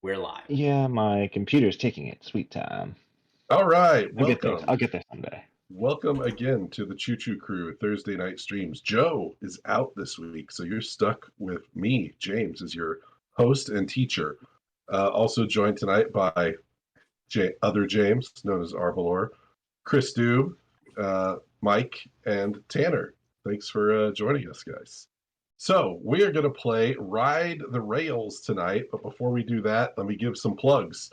We're live. Yeah, my computer's taking its sweet time. All right, I'll get there. welcome. I'll get there someday. Welcome again to the Choo Choo Crew Thursday night streams. Joe is out this week, so you're stuck with me, James, as your host and teacher. Also joined tonight by other James, known as Arvalor, Chris Dube, Mike, and Tanner. Thanks for joining us, guys. So we are going to play Ride the Rails tonight, but before we do that, let me give some plugs.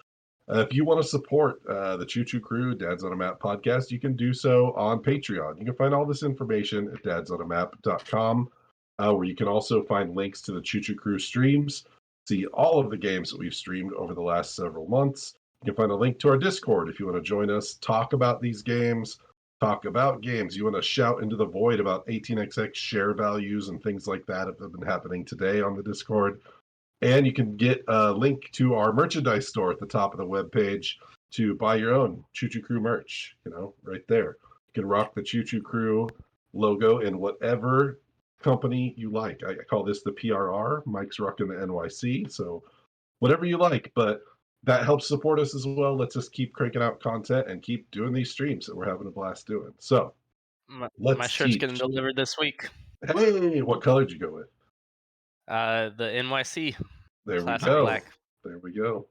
If you want to support the Choo Choo Crew, Dads on a Map podcast, you can do so on Patreon. You can find all this information at dadsonaMap.com, where you can also find links to the Choo Choo Crew streams, see all of the games that we've streamed over the last several months. You can find a link to our Discord if you want to join us, talk about these games, talk about games. You want to shout into the void about 18xx share values and things like that have been happening today on the Discord. And you can get a link to our merchandise store at the top of the webpage to buy your own Choo Choo Crew merch, right there. You can rock the Choo Choo Crew logo in whatever company you like. I call this the PRR. Mike's rocking the NYC, so whatever you like. But that helps support us as well. Let's just keep cranking out content and keep doing these streams that we're having a blast doing. So My shirt's getting delivered this week. Hey, what color did you go with? The NYC. There Classic we go. black. There we go.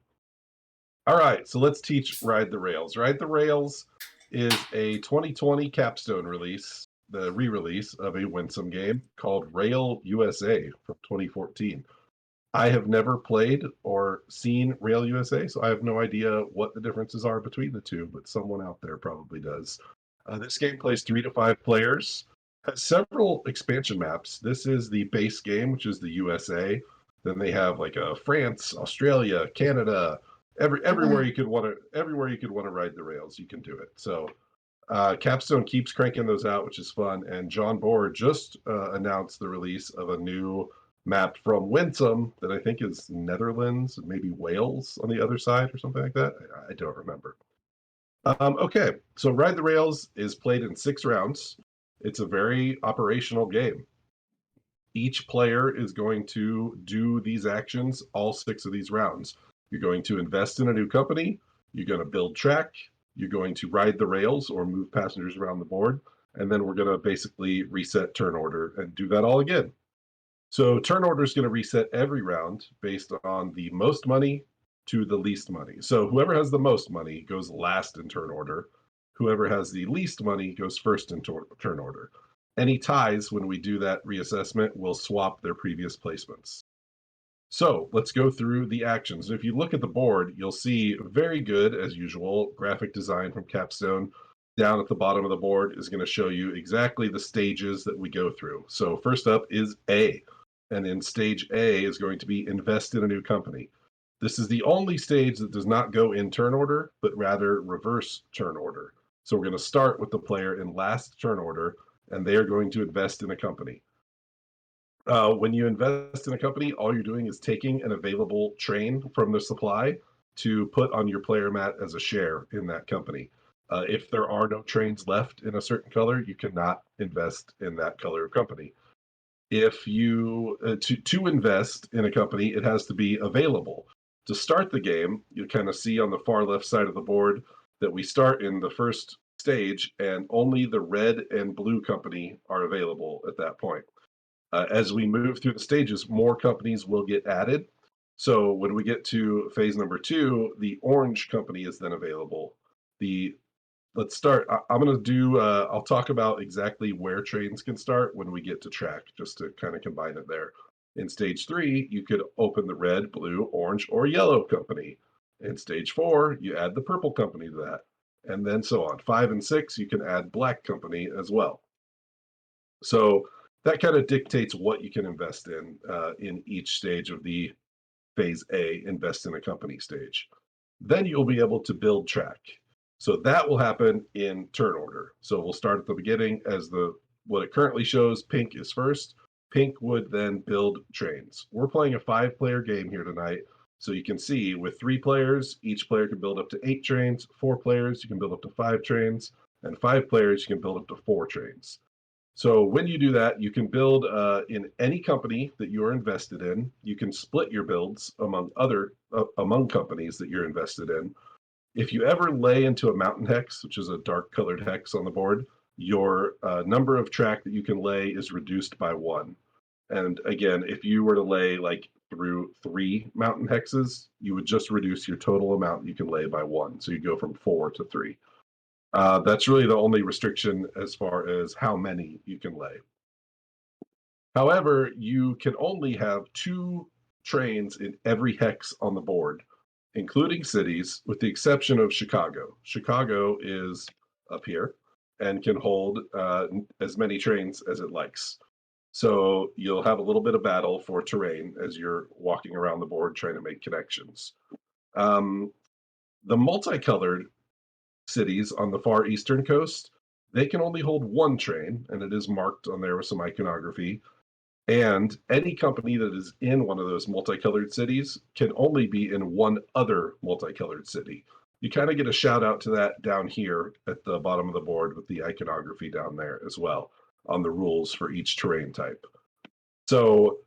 All right, so let's teach Ride the Rails. Ride the Rails is a 2020 capstone release, the re-release of a Winsome game called Rail USA from 2014. I have never played or seen Rail USA, so I have no idea what the differences are between the two, but someone out there probably does. This game plays 3 to 5 players, has several expansion maps. This is the base game, which is the USA. Then they have like France, Australia, Canada, everywhere you could want to ride the rails, you can do it. So Capstone keeps cranking those out, which is fun. And John Bohr just announced the release of a new map from Winsome that I think is Netherlands, maybe Wales on the other side or something like that. I don't remember. Okay, so Ride the Rails is played in 6 rounds. It's a very operational game. Each player is going to do these actions, all 6 of these rounds. You're going to invest in a new company, you're going to build track, you're going to ride the rails or move passengers around the board, and then we're going to basically reset turn order and do that all again. So turn order is going to reset every round based on the most money to the least money. So whoever has the most money goes last in turn order. Whoever has the least money goes first in turn order. Any ties when we do that reassessment will swap their previous placements. So let's go through the actions. If you look at the board, you'll see very good, as usual, graphic design from Capstone. Down at the bottom of the board is going to show you exactly the stages that we go through. So first up is A. And in stage A is going to be invest in a new company. This is the only stage that does not go in turn order, but rather reverse turn order. So we're going to start with the player in last turn order, and they are going to invest in a company. When you invest in a company, all you're doing is taking an available train from the supply to put on your player mat as a share in that company. If there are no trains left in a certain color, you cannot invest in that color of company. If you to invest in a company, it has to be available. To start the game, you kind of see on the far left side of the board that we start in the first stage, and only the red and blue company are available at that point. As we move through the stages, more companies will get added. So when we get to phase number 2, the orange company is then available. Let's start. I'm going to do, I'll talk about exactly where trains can start when we get to track, just to kind of combine it there. In stage 3, you could open the red, blue, orange, or yellow company. In stage 4, you add the purple company to that. And then so on. 5 and 6, you can add black company as well. So that kind of dictates what you can invest in each stage of the phase A, invest in a company stage. Then you'll be able to build track. So that will happen in turn order. So we'll start at the beginning as what it currently shows, pink is first. Pink would then build trains. We're playing a 5-player game here tonight. So you can see with 3 players, each player can build up to 8 trains. 4 players, you can build up to 5 trains. And 5 players, you can build up to 4 trains. So when you do that, you can build in any company that you are invested in. You can split your builds among companies that you're invested in. If you ever lay into a mountain hex, which is a dark colored hex on the board, your number of track that you can lay is reduced by 1. And again, if you were to lay like through 3 mountain hexes, you would just reduce your total amount you can lay by 1. So you go from 4 to 3. That's really the only restriction as far as how many you can lay. However, you can only have 2 trains in every hex on the board, including cities, with the exception of Chicago. Chicago is up here and can hold as many trains as it likes. So you'll have a little bit of battle for terrain as you're walking around the board trying to make connections. The multicolored cities on the far eastern coast, they can only hold 1 train, and it is marked on there with some iconography. And any company that is in one of those multicolored cities can only be in one other multicolored city. You kind of get a shout out to that down here at the bottom of the board with the iconography down there as well on the rules for each terrain type. So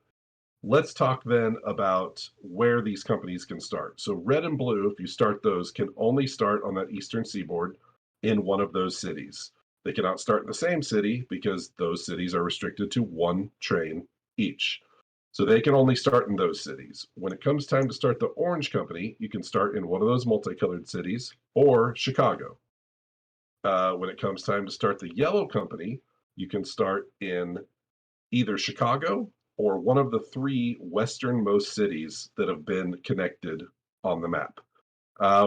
let's talk then about where these companies can start. So red and blue, if you start those, can only start on that eastern seaboard in one of those cities. They cannot start in the same city because those cities are restricted to 1 train each. So they can only start in those cities. When it comes time to start the orange company, you can start in one of those multicolored cities or Chicago. When it comes time to start the yellow company, you can start in either Chicago or one of the 3 westernmost cities that have been connected on the map.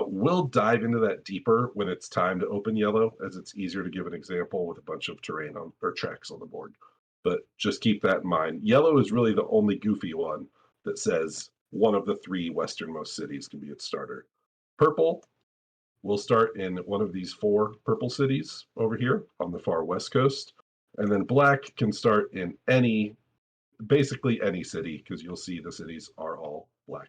We'll dive into that deeper when it's time to open yellow, as it's easier to give an example with a bunch of terrain or tracks on the board. But just keep that in mind. Yellow is really the only goofy one that says one of the 3 westernmost cities can be its starter. Purple will start in one of these 4 purple cities over here on the far west coast. And then black can start in basically any city, because you'll see the cities are all black.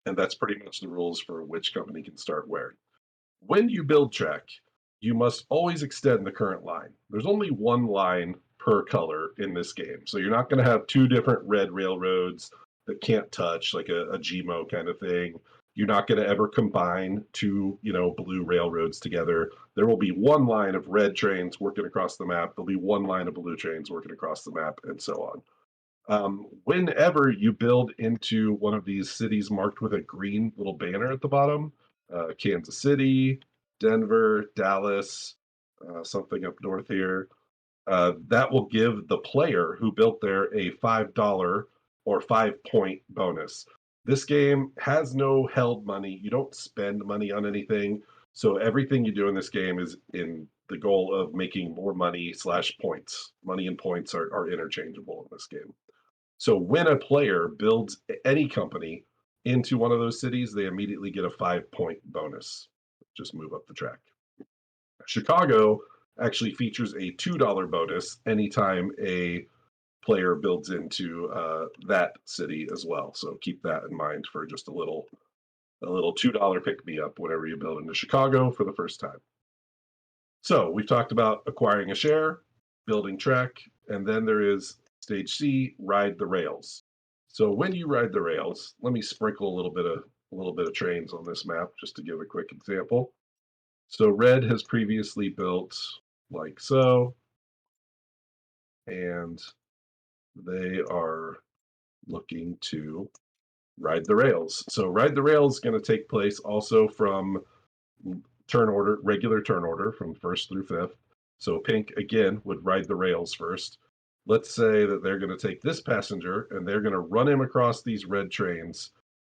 And that's pretty much the rules for which company can start where. When you build track, you must always extend the current line. There's only 1 line per color in this game. So you're not going to have 2 different red railroads that can't touch, like a GMO kind of thing. You're not going to ever combine 2, blue railroads together. There will be 1 line of red trains working across the map. There'll be 1 line of blue trains working across the map, and so on. Whenever you build into one of these cities marked with a green little banner at the bottom, Kansas City, Denver, Dallas, something up north here, that will give the player who built there a $5 or 5-point bonus. This game has no held money. You don't spend money on anything. So everything you do in this game is in the goal of making more money / points. Money and points are interchangeable in this game. So when a player builds any company into one of those cities, they immediately get a 5-point bonus. Just move up the track. Chicago actually features a $2 bonus anytime a player builds into that city as well. So keep that in mind for just a little $2 pick-me-up whenever you build into Chicago for the first time. So we've talked about acquiring a share, building track, and then there is Stage C, ride the rails. So when you ride the rails, let me sprinkle a little bit of trains on this map just to give a quick example. So red has previously built like so, and they are looking to ride the rails. So ride the rails is going to take place also from regular turn order from 1st through 5th. So pink again would ride the rails first. Let's say that they're going to take this passenger and they're going to run him across these red trains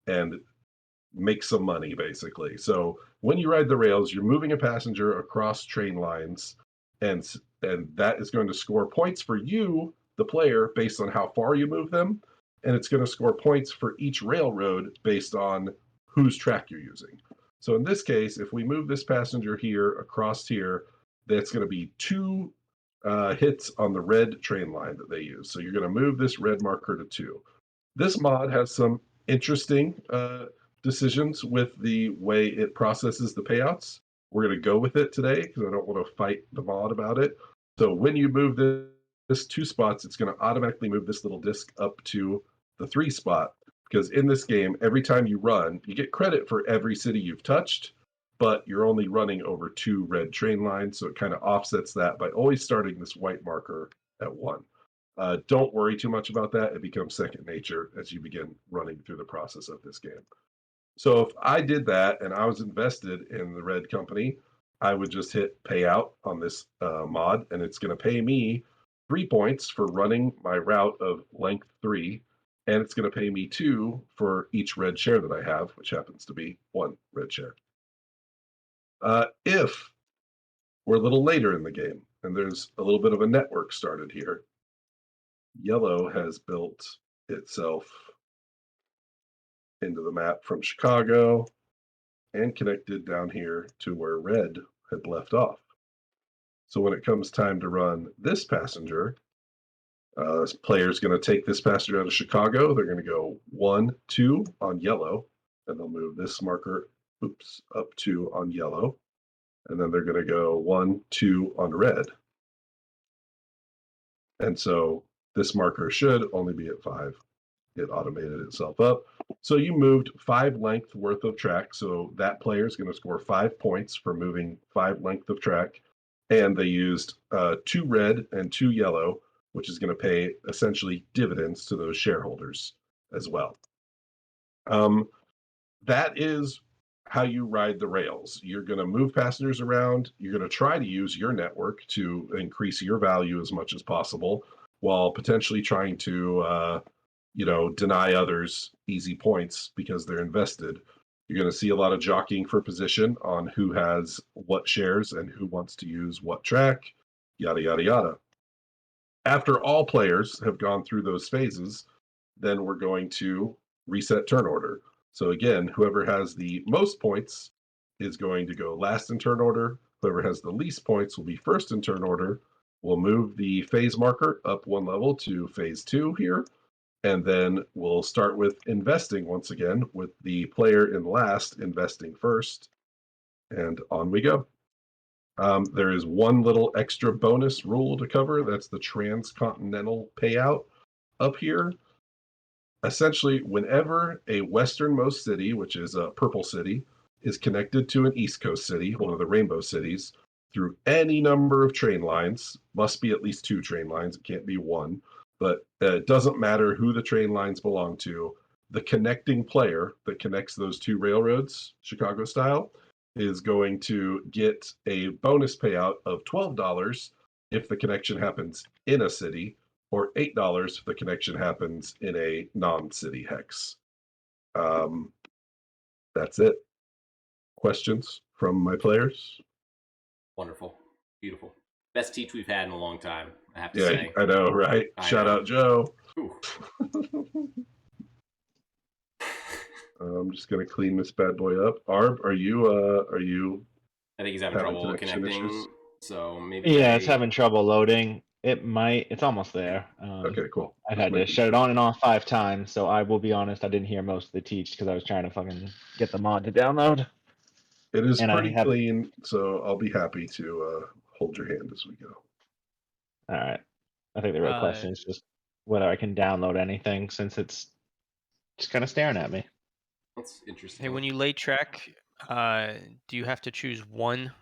and make some money, basically. So when you ride the rails, you're moving a passenger across train lines, and that is going to score points for you, the player, based on how far you move them, and it's going to score points for each railroad based on whose track you're using. So in this case, if we move this passenger here across here, that's going to be 2 hits on the red train line that they use. So you're going to move this red marker to 2. This mod has some interesting decisions with the way it processes the payouts. We're going to go with it today because I don't want to fight the mod about it. So when you move this 2 spots, it's going to automatically move this little disc up to the 3 spot. Because in this game, every time you run, you get credit for every city you've touched, but you're only running over 2 red train lines. So it kind of offsets that by always starting this white marker at 1. Don't worry too much about that. It becomes second nature as you begin running through the process of this game. So if I did that and I was invested in the red company, I would just hit payout on this mod, and it's going to pay me 3 points for running my route of length 3, and it's going to pay me 2 for each red share that I have, which happens to be 1 red share. If we're a little later in the game and there's a little bit of a network started here, yellow has built itself into the map from Chicago and connected down here to where red had left off. So when it comes time to run this passenger, this player's going to take this passenger out of Chicago. They're going to go 1, 2 on yellow, and they'll move this marker, up 2 on yellow, and then they're going to go 1, 2 on red. And so this marker should only be at 5. It automated itself up. So you moved 5 length worth of track. So that player is going to score 5 points for moving 5 length of track. And they used 2 red and 2 yellow, which is going to pay essentially dividends to those shareholders as well. That is how you ride the rails. You're going to move passengers around. You're going to try to use your network to increase your value as much as possible, while potentially trying to deny others easy points because they're invested. You're going to see a lot of jockeying for position on who has what shares and who wants to use what track, yada, yada, yada. After all players have gone through those phases, then we're going to reset turn order. So again, whoever has the most points is going to go last in turn order. Whoever has the least points will be first in turn order. We'll move the phase marker up 1 level to phase 2 here. And then we'll start with investing once again, with the player in last investing first. And on we go. There is one little extra bonus rule to cover. That's the Transcontinental Payout up here. Essentially, whenever a westernmost city, which is a purple city, is connected to an East Coast city, one of the rainbow cities, through any number of train lines, must be at least 2 train lines, it can't be 1, but it doesn't matter who the train lines belong to, the connecting player that connects those 2 railroads, Chicago style, is going to get a bonus payout of $12 if the connection happens in a city, or $8 if the connection happens in a non-city hex. That's it. Questions from my players? Wonderful. Beautiful. Best teach we've had in a long time, I have to say. I know, right? Shout out Joe. I'm just going to clean this bad boy up. Arb, are you I think he's having trouble connecting, issues? So maybe it's having trouble loading. It's almost there. Okay, cool. I've had to shut it on and off 5 times, so I will be honest, I didn't hear most of the teach because I was trying to fucking get the mod to download. It is pretty clean, so I'll be happy to hold your hand as we go. All right. I think the real question is just whether I can download anything, since it's just kind of staring at me. That's interesting. Hey, when you lay track, do you have to choose one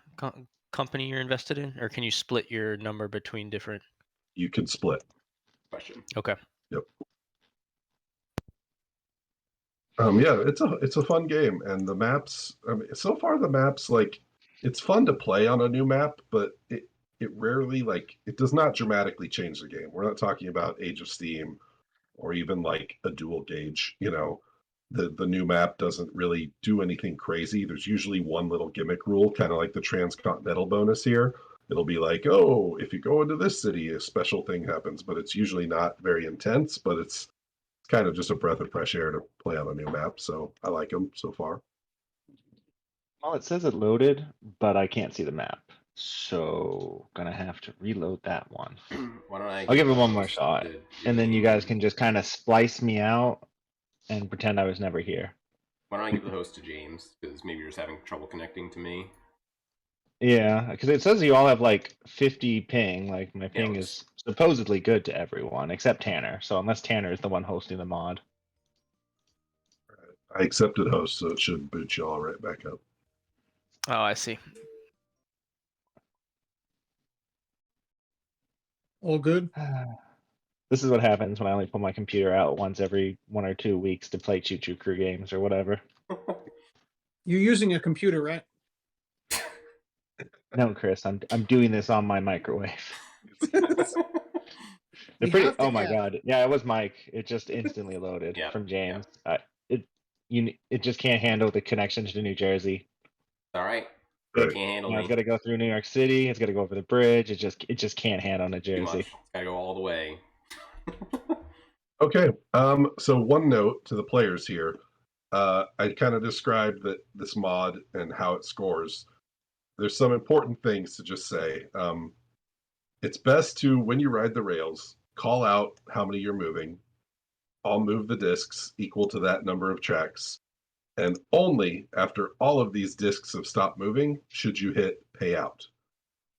company you're invested in, or can you split your number between different? You can split. Question. Okay. Yep. Yeah, it's a fun game, and the maps. So far the maps, like, it's fun to play on a new map, but it rarely, like, it does not dramatically change the game. We're not talking about Age of Steam or even like a dual gauge. The new map doesn't really do anything crazy. There's usually one little gimmick rule, kind of like the Transcontinental Bonus here. It'll be like, oh, if you go into this city, a special thing happens, but it's usually not very intense, but it's kind of just a breath of fresh air to play on a new map. So I like them so far. Well, it says it loaded, but I can't see the map. So gonna have to reload that one. Why don't I'll give it one more shot. And then you guys can just kind of splice me out and pretend I was never here. Why don't I give the host to James, because maybe you're just having trouble connecting to me. Yeah, because it says you all have like 50 ping. Like my ping Yeah, is supposedly good to everyone except Tanner. So unless Tanner is the one hosting the mod. I accepted host, so it should boot you all right back up. Oh, I see. All good. This is what happens when I only pull my computer out once every 1 or 2 weeks to play Choo Choo Crew games or whatever. You're using a computer, right? No, Chris, I'm doing this on my microwave. They're We pretty. have to Oh my ask. god! Yeah, it was Mike. It just instantly loaded Yeah, from James. It just can't handle the connection to New Jersey. All right. Right. Can't handle It's me. got to go through New York City. It's got to go over the bridge. It just can't handle New Too much. Jersey. It's gotta go all the way. Okay. So one note to the players here. I kind of described this mod and how it scores. There's some important things to just say. It's best to, when you ride the rails, call out how many you're moving. I'll move the discs equal to that number of tracks. And only after all of these discs have stopped moving should you hit payout.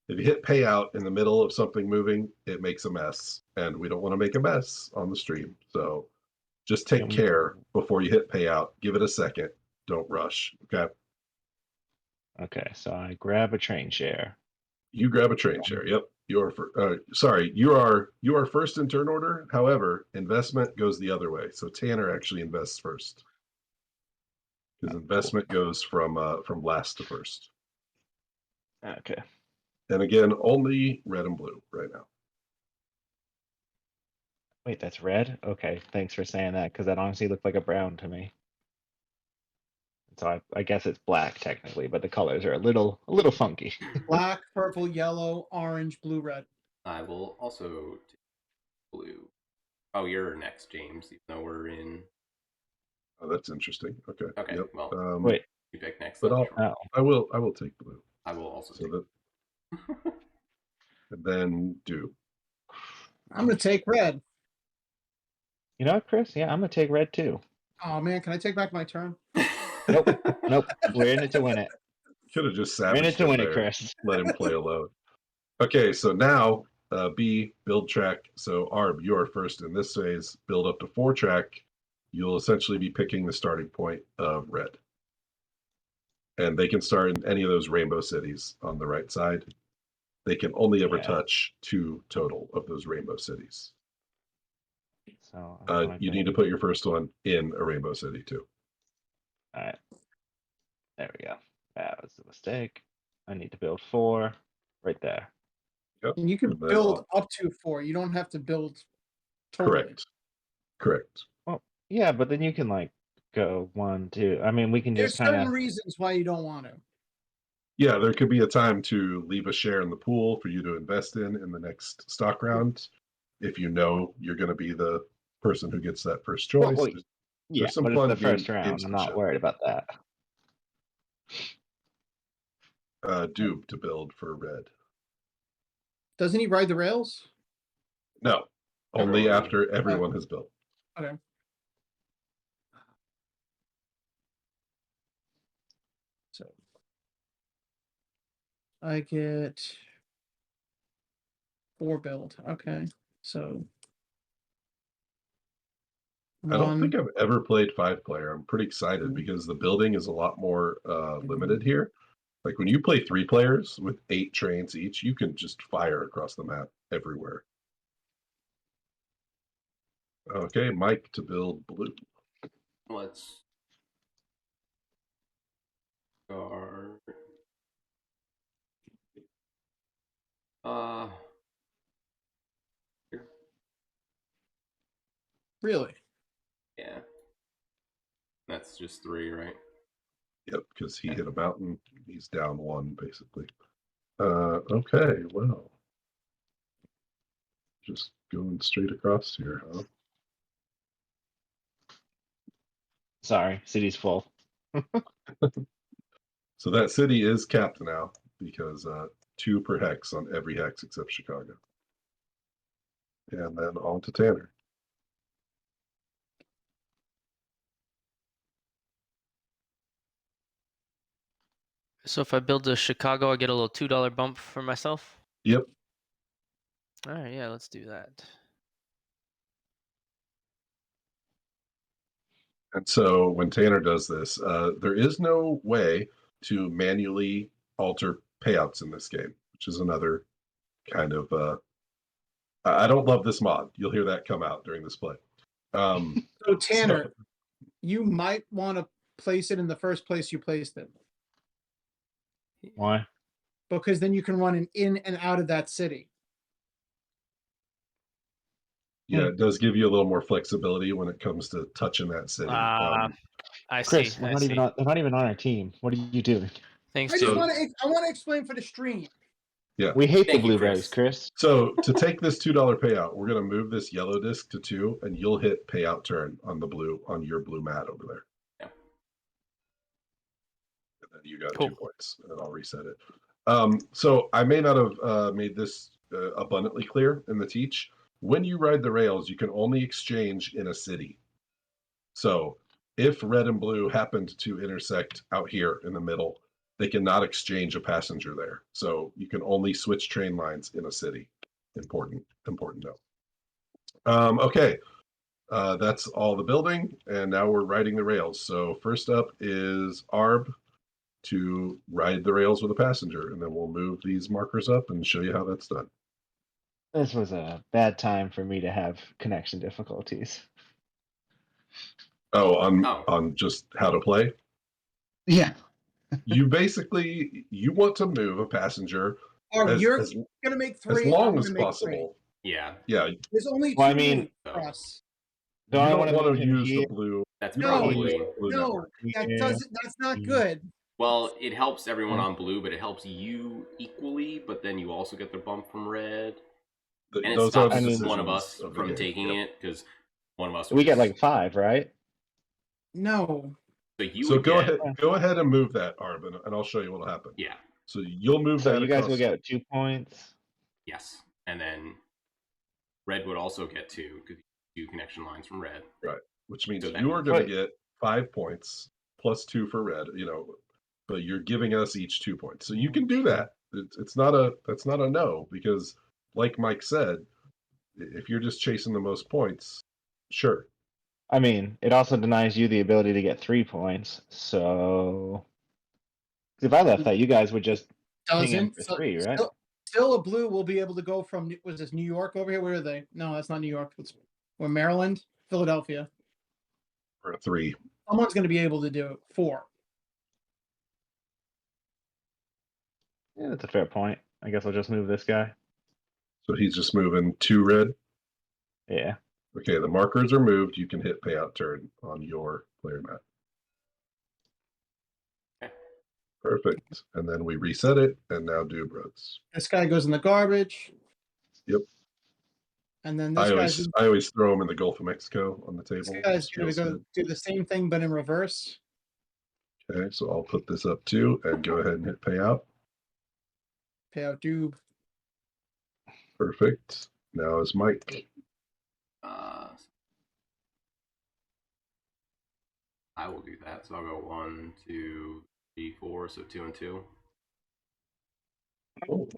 If you hit payout in the middle of something moving, it makes a mess. And we don't want to make a mess on the stream. So just take care before you hit payout. Give it a second. Don't rush. Okay. Okay, so I grab a train share. You grab a train share. Yep. You are first in turn order. However, investment goes the other way. So Tanner actually invests first. His investment goes from last to first. Okay. And again, only red and blue right now. Wait, that's red? Okay, thanks for saying that, because that honestly looked like a brown to me. So I guess it's black technically, but the colors are a little funky. Black, purple, yellow, orange, blue, red. I will also take blue. Oh, you're next, James, even though we're in. Oh, that's interesting. Okay. Okay, Yep. well, Wait, you pick next. But Then, I'll, sure. I will take blue. I will also So take. that, and then do. I'm gonna take red. you know what, Chris? Yeah, I'm gonna take red too. Oh man, can I take back my turn? Nope. We're in it to win it. Could have just We're in it savaged to him win it, there. Chris. Let him play alone. Okay, so now B, build track. So Arb, you are first in this phase. Build up to 4 track. You'll essentially be picking the starting point of red. And they can start in any of those rainbow cities on the right side. They can only ever touch 2 total of those rainbow cities. So You need to put your first one in a rainbow city too. All right. There we go. That was a mistake. I need to build 4 right there. Yep. And you can And then build up to 4. You don't have to build totally. Correct. Well, yeah, but then you can like go 1, 2. I mean, we can There's just kind certain of. reasons why you don't want to. Yeah, there could be a time to leave a share in the pool for you to invest in the next stock round. If you know you're going to be the person who gets that first choice. Well, yeah, there's some but it's fun the first round. games I'm to not show. worried about that. Doob to build for red. Doesn't he ride the rails? No, only Everyone. after everyone has built. Okay. So I get 4 build. Okay. So I don't think 1. I've ever played 5-player. I'm pretty excited because the building is a lot more limited here. Like when you play 3 players with 8 trains each, you can just fire across the map everywhere. Okay, Mike to build blue. Let's start. Here. Really? Yeah. That's just 3, right? Yep, because he hit a mountain. He's down 1, basically. Okay, well. Just going straight across here, huh? Sorry, city's full. So that city is capped now because 2 per hex on every hex except Chicago. And then on to Tanner. So if I build a Chicago, I get a little $2 bump for myself. Yep. All right, yeah, let's do that. And so when Tanner does this, there is no way to manually alter payouts in this game, which is another kind of. I don't love this mod. You'll hear that come out during this play. So Tanner, you might want to place it in the first place you placed it, Why? because then you can run an in and out of that city. Yeah, it does give you a little more flexibility when it comes to touching that city. I Chris, see. we're I not see. even on. They're not even on our team. What are you doing? Thanks, I just dude. want to. I want to explain for the stream. Yeah. We hate Thank the you, blueberries, Chris. So to take this $2 payout, we're going to move this yellow disc to 2, and you'll hit payout turn on your blue mat over there. Yeah. And then you got Cool. 2 points, and I'll reset it. So I may not have made this abundantly clear in the teach. When you ride the rails, you can only exchange in a city. So if red and blue happened to intersect out here in the middle, they cannot exchange a passenger there. So you can only switch train lines in a city. Important note. Okay, that's all the building, and now we're riding the rails. So first up is Arb to ride the rails with a passenger, and then we'll move these markers up and show you how that's done. This was a bad time for me to have connection difficulties. Oh, Oh. on just how to play. Yeah. You basically want to move a passenger Or as you're gonna make 3. as I'm long gonna as make 3. possible. Yeah. Yeah, There's only 2 Well, I mean- moves for us. you Don't I don't wanna want move to him use here? the blue. That's You don't want to probably. use the blue No, network. that's not good. Well, it helps everyone Yeah. on blue, but it helps you equally. But then you also get the bump from red, and it Those are stops the I mean- one decisions of us of the from game. taking Yep. it because one of us. We would get just- like 5, right? No. So you So would go get. ahead and move that, Arb, and I'll show you what'll happen. Yeah. So you'll move So that you guys across. will get 2 points. Yes, and then red would also get 2 because you connection lines from red. Which means So that you are means- going to get 5 points plus 2 for red. But you're giving us each 2 points, so you can do that. That's not a no, because like Mike said, if you're just chasing the most points, sure. I mean, it also denies you the ability to get 3 points. So if I left that, you guys would just ping him Doesn't. for So 3, right? still a blue will be able to go from, was this New York over here? Where are they? No, that's not New York. We're Maryland, Philadelphia. For a 3. Someone's going to be able to do it. 4. Yeah, that's a fair point. I guess I'll just move this guy. So he's just moving 2 red. Yeah. Okay, the markers are moved. You can hit payout turn on your player mat. Okay. Perfect. And then we reset it, and now do Brooks. This guy goes in the garbage. Yep. And then this I always throw them in the Gulf of Mexico on the table. this guy's going to Feels go good. do the same thing, but in reverse. Okay, so I'll put this up too and go ahead and hit payout. Payout doob. Perfect. Now is Mike. I will do that. So I'll go 1, 2, 3, 4. So 2 and 2. Oh,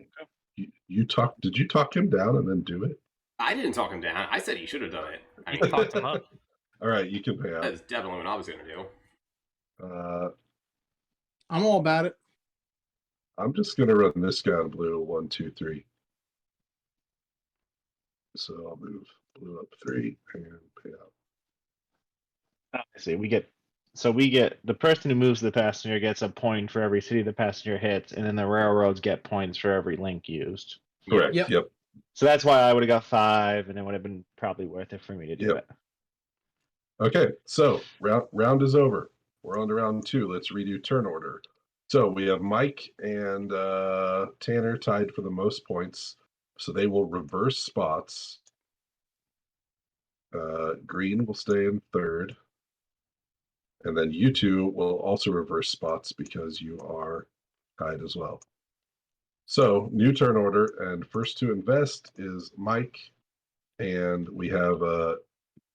you talk? Did you talk him down and then do it? I didn't talk him down. I said he should have done it. I You mean, talked him up. All right, you can pay out. that's definitely what I was gonna do. I'm all about it. I'm just gonna run this guy on blue. 1, 2, 3. So I'll move blue up 3 and pay out. I see. We get the person who moves the passenger gets a point for every city the passenger hits, and then the railroads get points for every link used. Correct. Yep. Yep. So that's why I would have got 5, and it would have been probably worth it for me to do Yep. it. Okay, so round is over. We're on to round 2. Let's redo turn order. So we have Mike and Tanner tied for the most points. So they will reverse spots. Green will stay in third. And then you two will also reverse spots because you are tied as well. So new turn order, and first to invest is Mike. And we have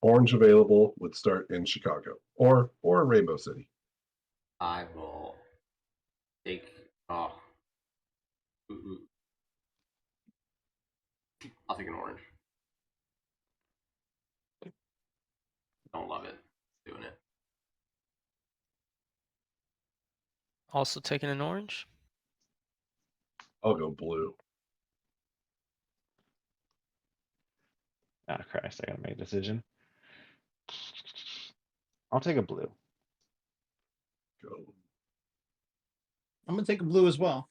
orange available, would start in Chicago or Rainbow City. I will take Oh. Ooh. I'll take an orange. Don't love it. Doing it. Also taking an orange. I'll go blue. Ah, Christ, I gotta make a decision. I'll take a blue. Go. I'm gonna take a blue as well.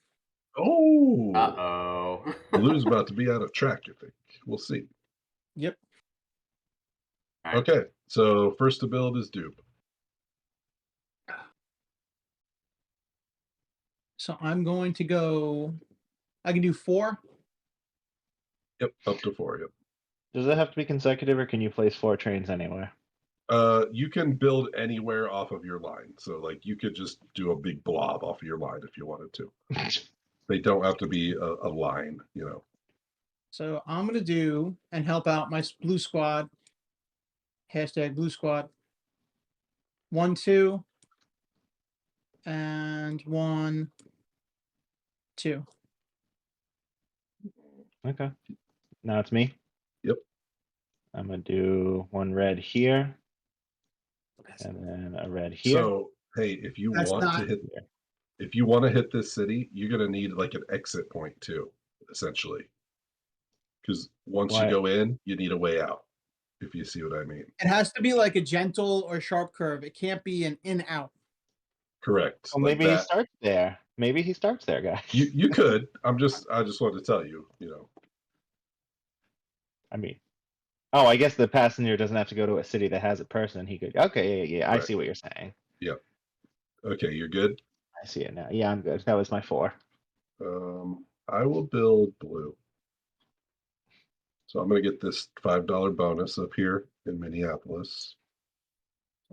Oh, Uh-oh. blue's about to be out of track, I think. We'll see. Yep. All right. Okay, so first to build is dupe. So I'm going to go. I can do 4. Yep, up to 4. Yep. Does it have to be consecutive, or can you place 4 trains anywhere? You can build anywhere off of your line. So, like, you could just do a big blob off of your line if you wanted to. They don't have to be a line, you know. So I'm gonna do and help out my blue squad. Hashtag blue squad. 1, 2, and 1, 2. Okay. Now it's me. Yep. I'm gonna do 1 red here, and then a red here. So, hey, if you That's want not- to hit, if you want to hit this city, you're gonna need like an exit point too, essentially. Because once Why- you go in, you need a way out. If you see what I mean. It has to be like a gentle or sharp curve. It can't be an in-out. Correct. Well, like maybe he that. starts there. Maybe he starts there, guys. You could. I just wanted to tell you, you know. I mean, oh, I guess the passenger doesn't have to go to a city that has a person. He could. Okay, yeah. I Right. see what you're saying. Yep. Okay, you're good. I see it now. Yeah, I'm good. That was my 4. I will build blue. So I'm going to get this $5 bonus up here in Minneapolis.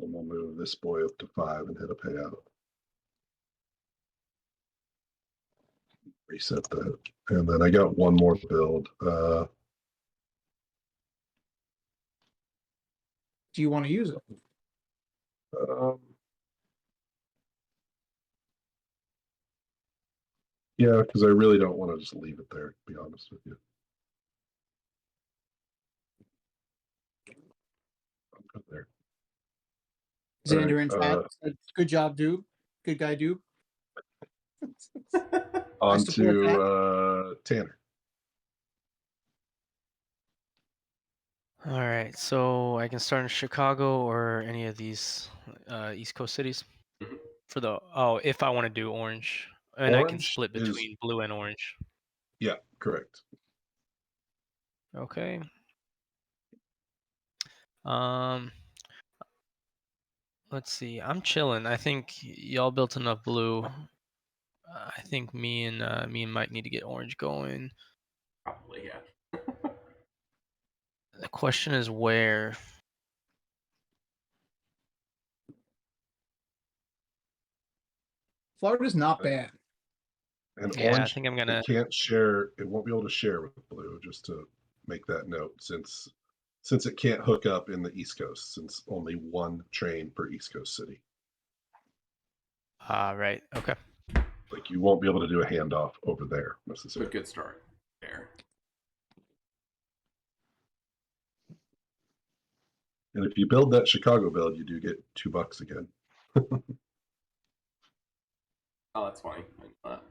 I'm going to move this boy up to 5 and hit a payout. Reset that. And then I got one more build. Do you want to use it? Yeah, because I really don't want to just leave it there, to be honest with you. I'm good there. Xander All in right, chat said, "Good job, dude. Good guy, dude." on support to Tanner. All right, so I can start in Chicago or any of these East Coast cities Mhm. for the if I want to do orange, and I can Orange split is- between blue and orange. Yeah, correct. Okay. Um, let's see. I'm chilling. I think y'all built enough blue. I think me and Mike need to get orange going. Probably, yeah. The question is where. Florida's not bad. And Yeah, I orange, think I'm gonna. it can't share. It won't be able to share with blue. Just to make that note, since it can't hook up in the East Coast, since only one train per East Coast city. Right. Okay. Like you won't be able to do a handoff over there But necessarily. good start. There. And if you build that Chicago build, you do get $2 again. Oh, that's funny. I know that.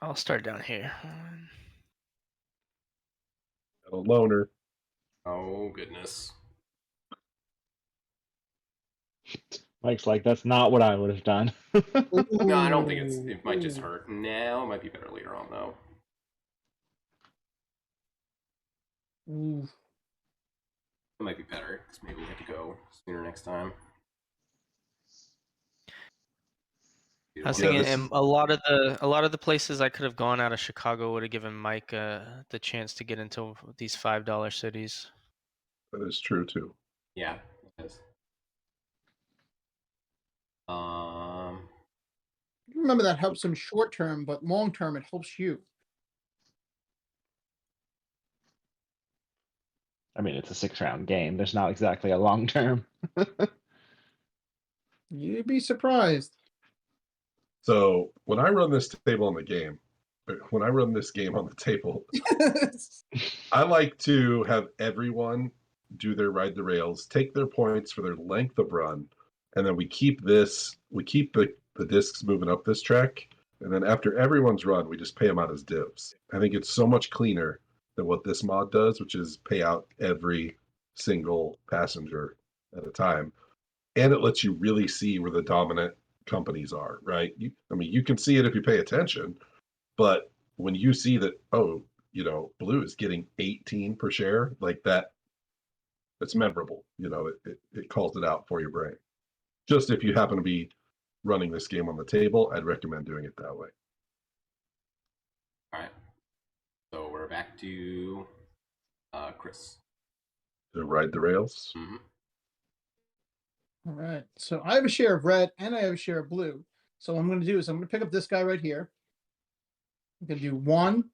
I'll start down here. And a loner. Oh, goodness. Mike's like, that's not what I would have done. No, I don't think it might just hurt. Now it might be better later on, though. Ooh. It might be better, because maybe we have to go sooner next time. I was Yeah, thinking, this and is- a lot of the places I could have gone out of Chicago would have given Mike the chance to get into these $5 cities. That is true too. Yeah, it is. Remember that helps him short term, but long term it helps you. I mean, it's a 6-round game. There's not exactly a long term. You'd be surprised. So when I run this table on the game, when I run this game on the table, I like to have everyone do their ride the rails, take their points for their length of run, and then we keep the discs moving up this track. And then after everyone's run, we just pay them out as divs. I think it's so much cleaner than what this mod does, which is pay out every single passenger at a time. And it lets you really see where the dominant companies are, right? You can see it if you pay attention, but when you see that, Blue is getting 18 per share, like that, it's memorable. It calls it out for your brain. Just if you happen to be running this game on the table, I'd recommend doing it that way. All right. So we're back to Chris. To ride the rails. Mm-hmm. All right. So I have a share of red and I have a share of blue. So what I'm going to do is I'm going to pick up this guy right here. I'm going to do 1,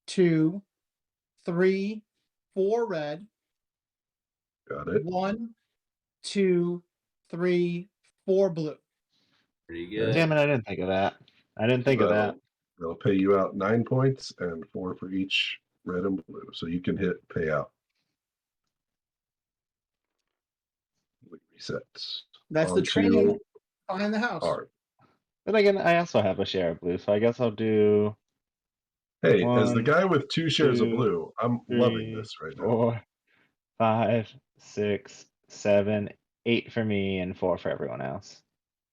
2, 3, 4 red. Got it. 1, 2, 3, 4 blue. Pretty good. Damn it! I didn't think of that. I didn't think of that. They'll pay you out 9 points and 4 for each red and blue. So you can hit payout. Resets. That's the training behind the house. Hard. But again, I also have a share of blue, so I guess I'll do. Hey, as the 1, guy with 2 shares of 2, blue, I'm 3, loving this right now. 4, 5, 6, 7, 8 for me, and 4 for everyone else.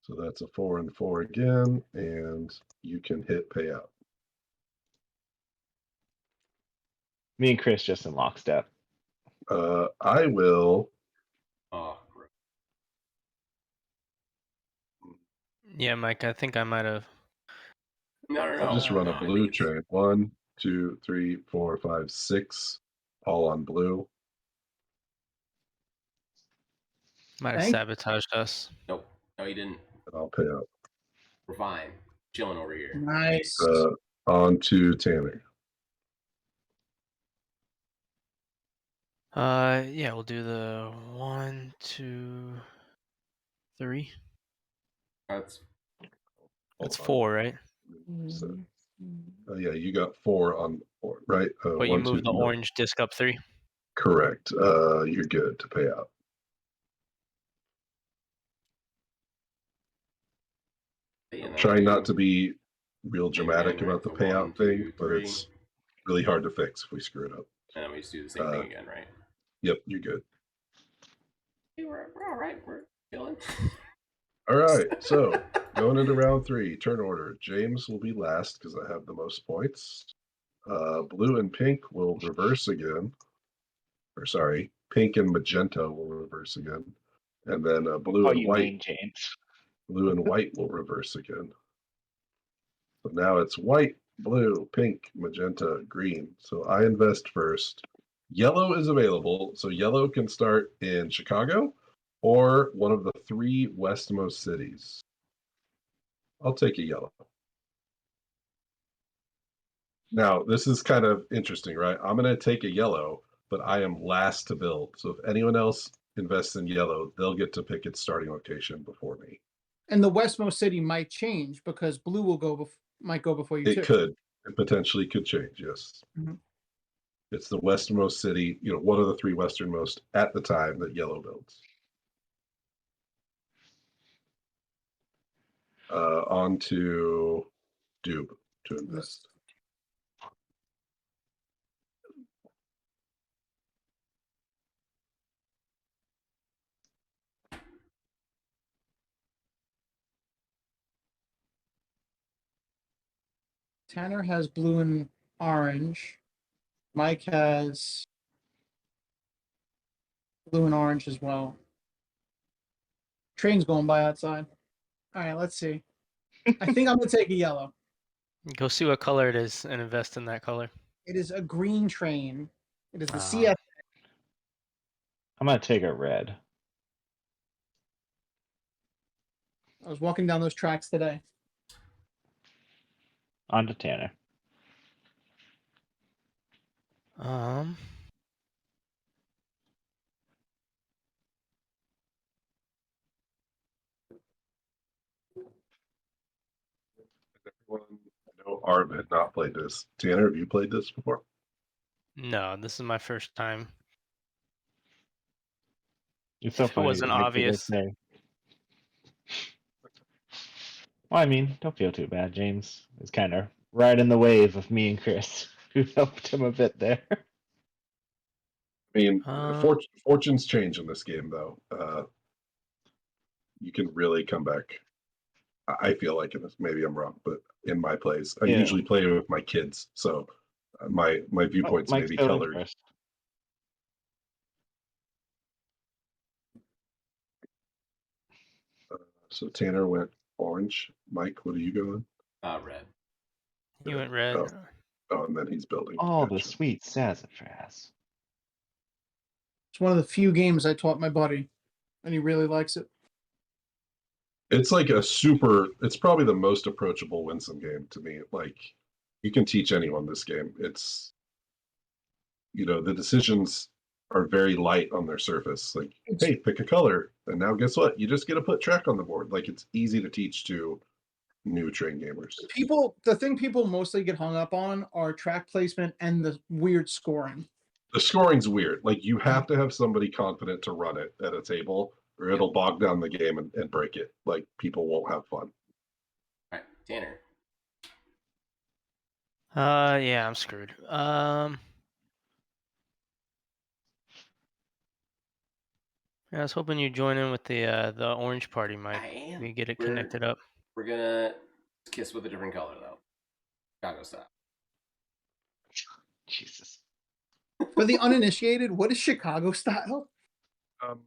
So that's a 4 and 4 again, and you can hit payout. Me and Chris just in lockstep. I will. Oh, great. Yeah, Mike, I think I might have. No. I'll just run a I blue think it's- train. 1, 2, 3, 4, 5, 6, all on blue. Might have sabotaged us. Nope. No, you didn't. And I'll pay out. We're fine. Chilling over here. Nice. On to Tanner. Yeah, we'll do the 1, 2, 3. That's That's Hold 4, right? on. So, yeah, you got 4 on board, right? But you moved the orange disc up 3. Correct. You're good to pay out. Trying not to be real dramatic about the payout thing, but it's really hard to fix if we screw it up. And then we just do the same thing again, right? Yep, you're good. Hey, we're all right. We're chilling. All right, so going into round 3, turn order. James will be last because I have the most points. Blue and pink will reverse again. Or sorry, pink and magenta will reverse again. And then blue and white. James. Blue and white will reverse again. So now it's white, blue, pink, magenta, green. So I invest first. Yellow is available. So yellow can start in Chicago or one of the 3 westmost cities. I'll take a yellow. Now, this is kind of interesting, right? I'm going to take a yellow, but I am last to build. So if anyone else invests in yellow, they'll get to pick its starting location before me. And the westmost city might change because blue will might go before you too. It could. It potentially could change, yes. Mm-hmm. It's the westernmost city, one of the 3 westernmost at the time that yellow builds. On to Doob to invest. Tanner has blue and orange. Mike has blue and orange as well. Train's going by outside. All right, let's see. I think I'm going to take a yellow. Go see what color it is and invest in that color. It is a green train. It is the Ah. CF. I'm gonna take a red. I was walking down those tracks today. On to Tanner. one. I know Arb had not played this. Tanner, have you played this before? No, this is my first time. It's so If it funny. wasn't Like they obvious. say. Well, I mean, don't feel too bad. James is kind of riding the wave of me and Chris, who helped him a bit there. I mean, Um, fortunes change in this game, though. You can really come back. I feel like in this, maybe I'm wrong, but in my plays, I Yeah. usually play with my kids, so my Oh, viewpoints may Mike's be building colored. first. So Tanner went orange. Mike, what are you going? Red. you went red. Oh, and then he's building. Oh, the Gotcha. sweet sassafras. It's one of the few games I taught my buddy, and he really likes it. It's like it's probably the most approachable Winsome game to me. Like, you can teach anyone this game. It's, the decisions are very light on their surface. Like, hey, pick a color. And now guess what? You just get to put track on the board. Like, it's easy to teach to new train gamers. The thing people mostly get hung up on are track placement and the weird scoring. The scoring's weird. Like, you have to have somebody confident to run it at a table, or it'll bog down the game and break it. Like, people won't have fun. All right, Tanner. Yeah, I'm screwed. I was hoping you'd join in with the orange party, Mike. We get it connected up. We're gonna kiss with a different color though. Chicago style. Jesus. For the uninitiated, what is Chicago style? At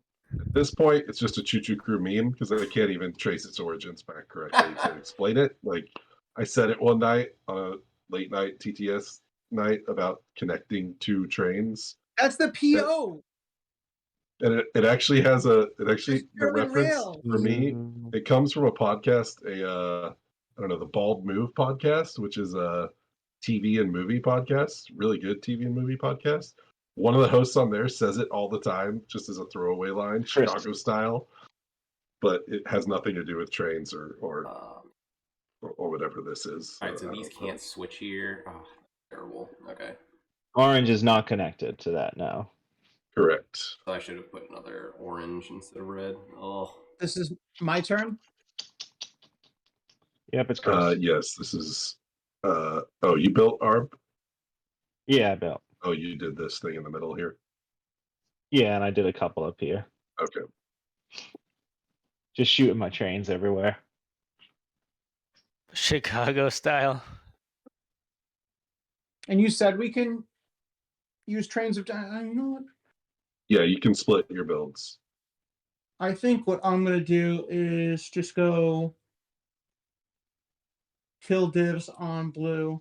this point, it's just a Choo Choo Crew meme because I can't even trace its origins back correctly to explain it. Like, I said it one night on a late night TTS night about connecting two trains. That's the PO. And it actually has the German reference rail. for me, it comes from a podcast, I don't know, the Bald Move podcast, which is a TV and movie podcast, really good TV and movie podcast. One of the hosts on there says it all the time, just as a throwaway line, Chris. Chicago style, but it has nothing to do with trains or whatever this is. All right, so these can't switch here. Oh, terrible. Okay. Orange is not connected to that now. Correct. So I should have put another orange instead of red. Oh. This is my turn. Yep, it's Chris. Yes, this is. You built ARB? Yeah, I built. Oh, you did this thing in the middle here. Yeah, and I did a couple up here. Okay. Just shooting my trains everywhere. Chicago style. And you said we can use trains of you know what? Yeah, you can split your builds. I think what I'm gonna do is just go kill divs on blue.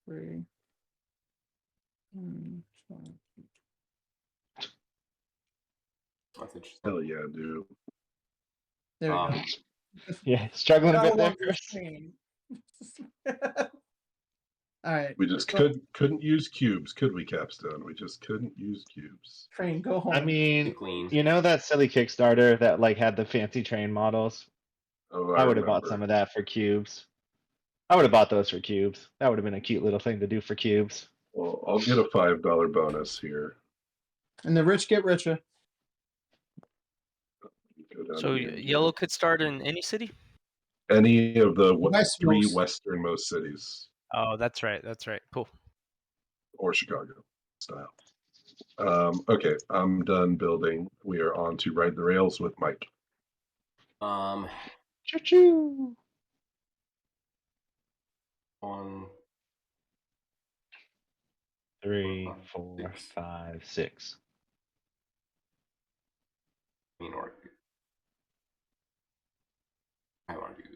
3. That's interesting. Hell yeah, dude. There we go. Yeah, struggling a Gotta bit there, love this Chris. train. All right. We just couldn't use cubes, could we, Capstone? We just couldn't use cubes. Train, go home. I mean, Too clean. you know that silly Kickstarter that like had the fancy train models? Oh, I would have bought some of that for cubes. I would have bought those for cubes. That would have been a cute little thing to do for cubes. Well, I'll get a $5 bonus here. And the rich get richer. Go down So to the end yellow here. could start in any city? Any of the three Westmost. westernmost cities, Oh, that's right. That's right. Cool. or Chicago style. Okay, I'm done building. We are on to Ride the Rails with Mike. Choo choo. 1, 3, 5, 4, 6. 5, 6. I mean, or I want to do.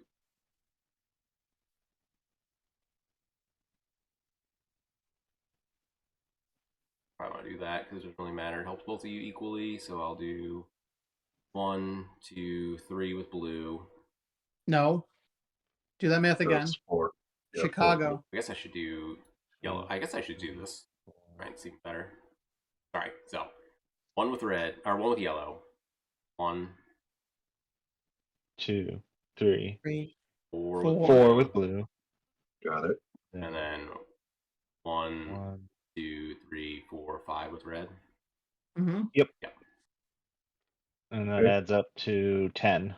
I want to do that because it doesn't really matter. It helps both of you equally. So I'll do 1, 2, 3 with blue. No. Do that math again. That's 4. Yeah, 4. Chicago. I guess I should do yellow. I guess I should do this. Right, seems better. All right, so 1 with red or 1 with yellow. 1, 2, 3, 3, 4 Four. with 4 blue, with blue. Got it. and then 1, 1. 2, 3, 4, 5 with red. Mm-hmm. And that Okay. adds up to 10.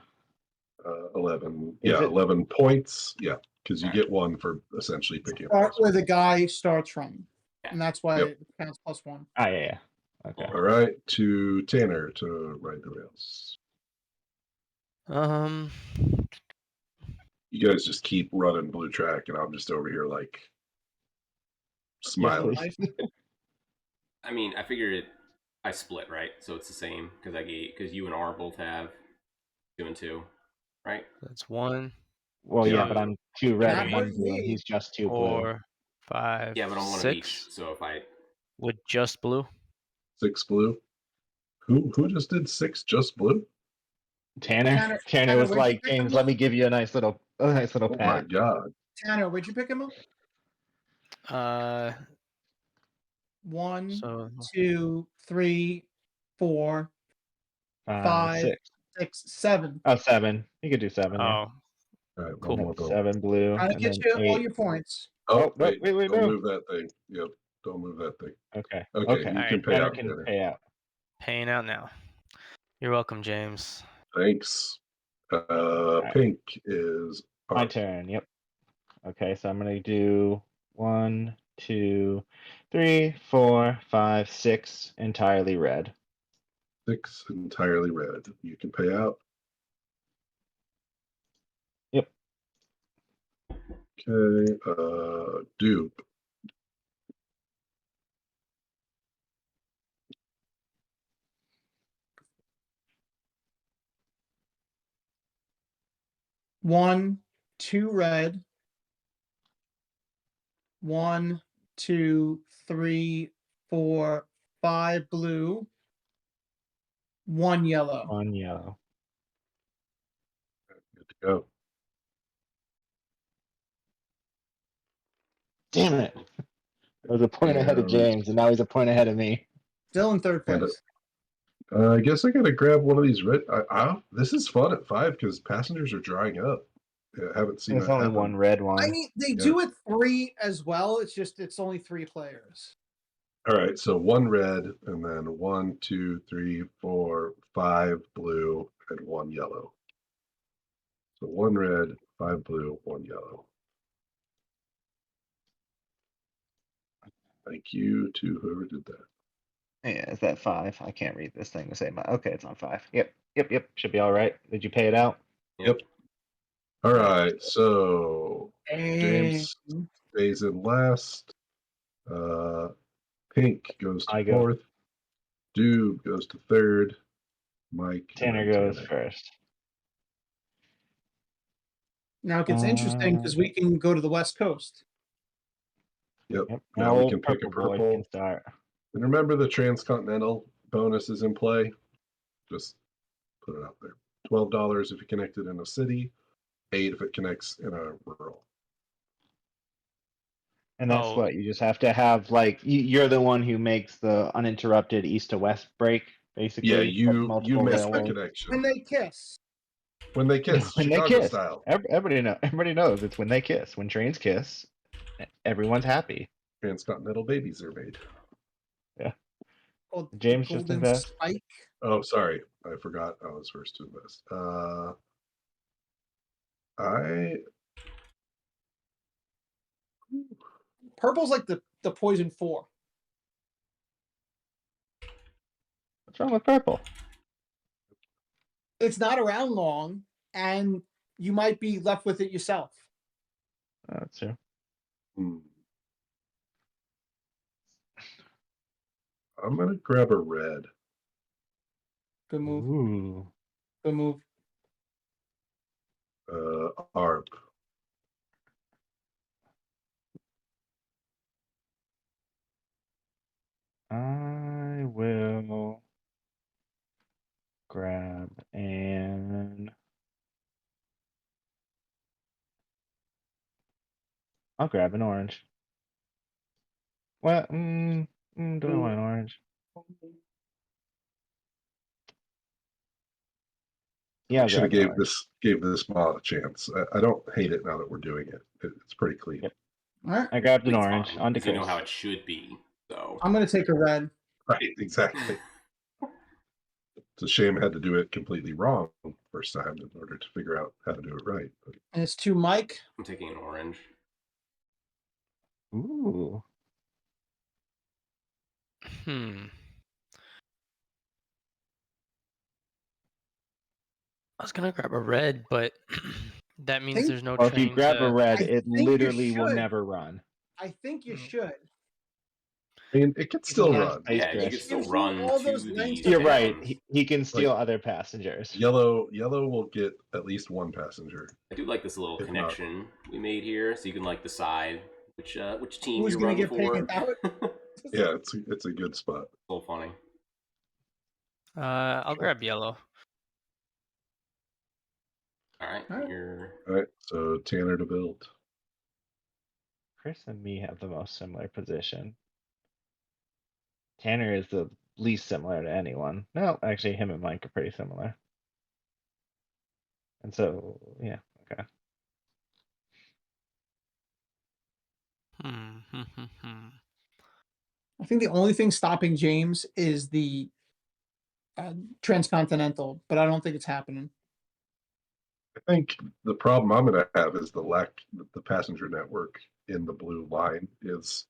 11. Is Yeah, it? 11 points. Yeah, because you Alright. get 1 for essentially picking up. Start this. where the guy starts from, Yeah. and that's why Yep. it counts +1. Ah, yeah. Okay. Cool. All right, to Tanner to ride the rails. You guys just keep running blue track, and I'm just over here like smiling. please. I mean, I figured I split, right? So it's the same because you and R both have 2 and 2, right? That's 1, Well, yeah, but Yeah. I'm 2 red Not and what 1 you blue, and need. he's just 2 blue. 4, 5, Yeah, but I'm 1 of each. 6 So if I with just blue. 6 blue. Who just did 6 just blue? Tanner Tanner, was where'd you like, pick him James, let up? me give you a nice little Oh my pat. god. Tanner, where'd you pick him up? Uh, 1, so 2, 3, 4, 5, 6. 6, 7. Oh, 7. You could do 7, yeah. oh, All right, Cool. one more bill. 7 blue, Trying to and get then you all 8. your points. Oh, no, wait, wait, don't no. move that thing. Yep, don't move that thing. Okay. Okay, Okay. you All can right, pay Tanner out. can Tanner. pay out. paying out now. You're welcome, James. Thanks. right. Pink is My up. turn. Yep. Okay, so I'm gonna do 1, 2, 3, 4, 5, 6 entirely red. 6 entirely red. You can pay out. Yep. Okay, dupe. One, 2 red. 1, 2, 3, 4, 5 blue. 1 yellow. 1 yellow. Good to go. Damn it! I was a point ahead of And, James, and now he's a point ahead of me. Still in 3rd And, place. I guess I gotta grab one of these red. This is fun at 5 because passengers are drying up. I haven't seen There's that only happen. one red I one. mean, they Yeah. do it 3 as well. It's just it's only 3 players. All right, so 1 red, and then 1, 2, 3, 4, 5 blue, and 1 yellow. So 1 red, 5 blue, 1 yellow. Thank you to whoever did that. Yeah, is that 5? I can't read this thing to say my. Okay, it's on 5. Yep. Should be all right. Did you pay it out? Yep. All right, so And James stays in last. Pink goes to I go. 4th. Doob goes to 3rd. Mike and Tanner then goes Tanner. first. now it gets interesting because we can go to the West Coast. Yep. Yep. Now we Old can pick a boy purple. can start. And remember the Transcontinental bonus is in play. Just put it out there. $12 if you connect it in a city, 8 if it connects in a rural. And that's Oh. what you just have to have. Like you're the one who makes the uninterrupted east to west break, basically. Yeah, of you multiple make the railroads. connection. When they kiss. When they kiss, When they Chicago kiss. style. Everybody knows it's when they kiss. When trains kiss, everyone's happy. Transcontinental babies are made. Called James the just Golden invest. Spike. Oh, sorry. I forgot I was first to invest. Purple's like the poison 4. What's wrong with purple? It's not around long, and you might be left with it yourself. That's true. I'm gonna grab a red. Good move. Ooh. Good move. ARP. I will grab and I'll grab an orange. Well, do I want an orange? Yeah, I should have grab gave this mod a chance. I don't hate it now that we're doing it. It's pretty clean. Yep. All right. I grabbed an It's orange. fine, On to 'cause you know Chris. how it should be. So I'm going to take a red. Right, exactly. It's a shame I had to do it completely wrong first time in order to figure out how to do it right. But And it's to Mike. I'm taking an orange. Ooh. I was gonna grab a red, but that means Think- there's no Well, if train you grab a to. red, I it think you literally will should. never run. I think you Mm. should. I mean, it could He's still a nice run. ice Yeah, you Chris. could still Gives you run all to those the lanes You're right. towns. He can steal other passengers. Yellow will get at least one passenger. I do like this little If not- connection we made here, so you can like decide which team Who's you're gonna running get for. paid out? Yeah, it's a good spot. So funny. I'll grab yellow. All right, All right. you're All right, so Tanner to build. Chris and me have the most similar position. Tanner is the least similar to anyone. No, actually, him and Mike are pretty similar. And so, yeah, okay. I think the only thing stopping James is the Transcontinental, but I don't think it's happening. I think the problem I'm going to have is the passenger network in the blue line is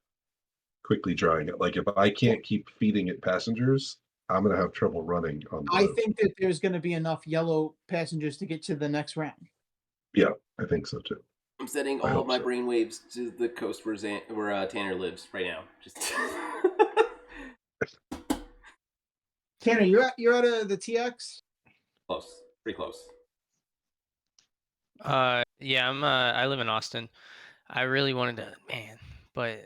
quickly drying it. Like if I can't keep feeding it passengers, I'm going to have trouble running on blue. I think that there's going to be enough yellow passengers to get to the next round. Yeah, I think so too. I'm setting I all of hope my so. brainwaves to the coast where Tanner lives right now. Just Tanner, you're out of the TX. close, pretty close. Yeah, I live in Austin. I really wanted to, but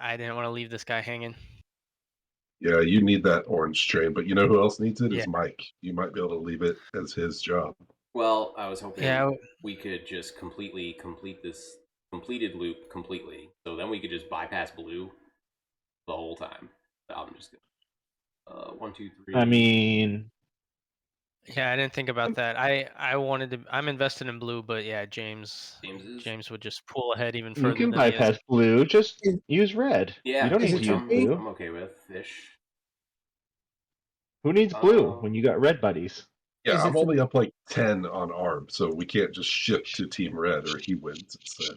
I didn't want to leave this guy hanging. Yeah, you need that orange train, but you know who else needs it? Yeah. Is Mike. You might be able to leave it as his job. Well, I was hoping Yeah. we could just completely complete this completed loop completely, so then we could just bypass blue the whole time. I'm just gonna 1, 2, 3. I mean, Yeah, I didn't think about that. I wanted to. I'm invested in blue, but yeah, James would just pull ahead even further you can than he is. bypass blue. Just Is- use red. Yeah, You don't need is to it use I'm, blue. I'm okay with ish. Who needs blue when you got red buddies? Yeah, Is it I'm for- only up like 10 on ARB, so we can't just shift to Team Red or he wins instead.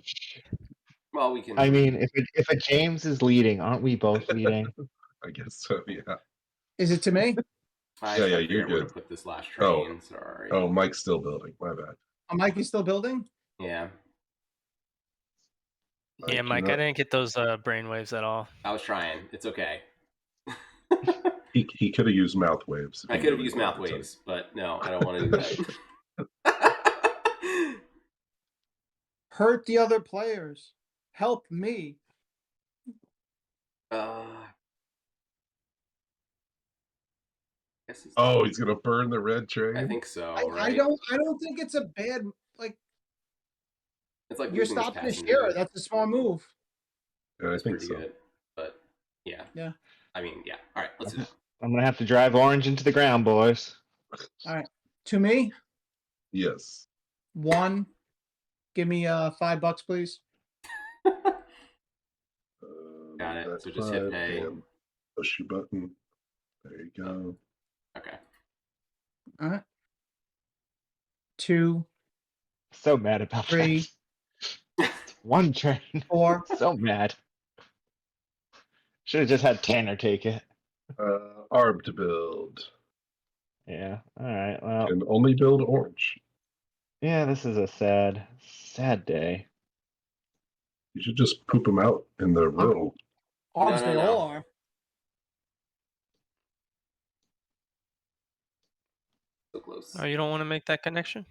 Well, we can. I mean, if a James is leading, aren't we both leading? I guess so, yeah. Is it to me? I Yeah, should yeah, figure you're out where to good. put this last Oh. train. Sorry. Oh, Mike's still building. My bad. Mike, you still building? Yeah, Yeah, Mike, I didn't get those brainwaves at all. I was trying. It's okay. He could have used mouth waves. if I he could have really used wanted mouth to. waves, but no, I don't want to do that. Hurt the other players. Help me. Guess he's Oh, he's gonna burn the red train. I think so, I right? don't think it's a bad like It's like you're losing this stopping a passenger. share. That's a small move. Yeah, I That's think pretty so. good. But yeah. Yeah. I mean, yeah. All right, let's do it. I'm gonna have to drive orange into the ground, boys. All right. To me, Yes. one. Give me $5, please. Got it. That's So just hit 5 pay. and push your button. There you go. Okay. All right. 2, So mad about 3, that. One train. 4. So mad. Should have just had Tanner take it. ARB to build. Yeah. All right. Well, Can only build orange. yeah. This is a sad day. You should just poop them out in the row. Arms, No, they no. all are. So close. Oh, you don't want to make that connection?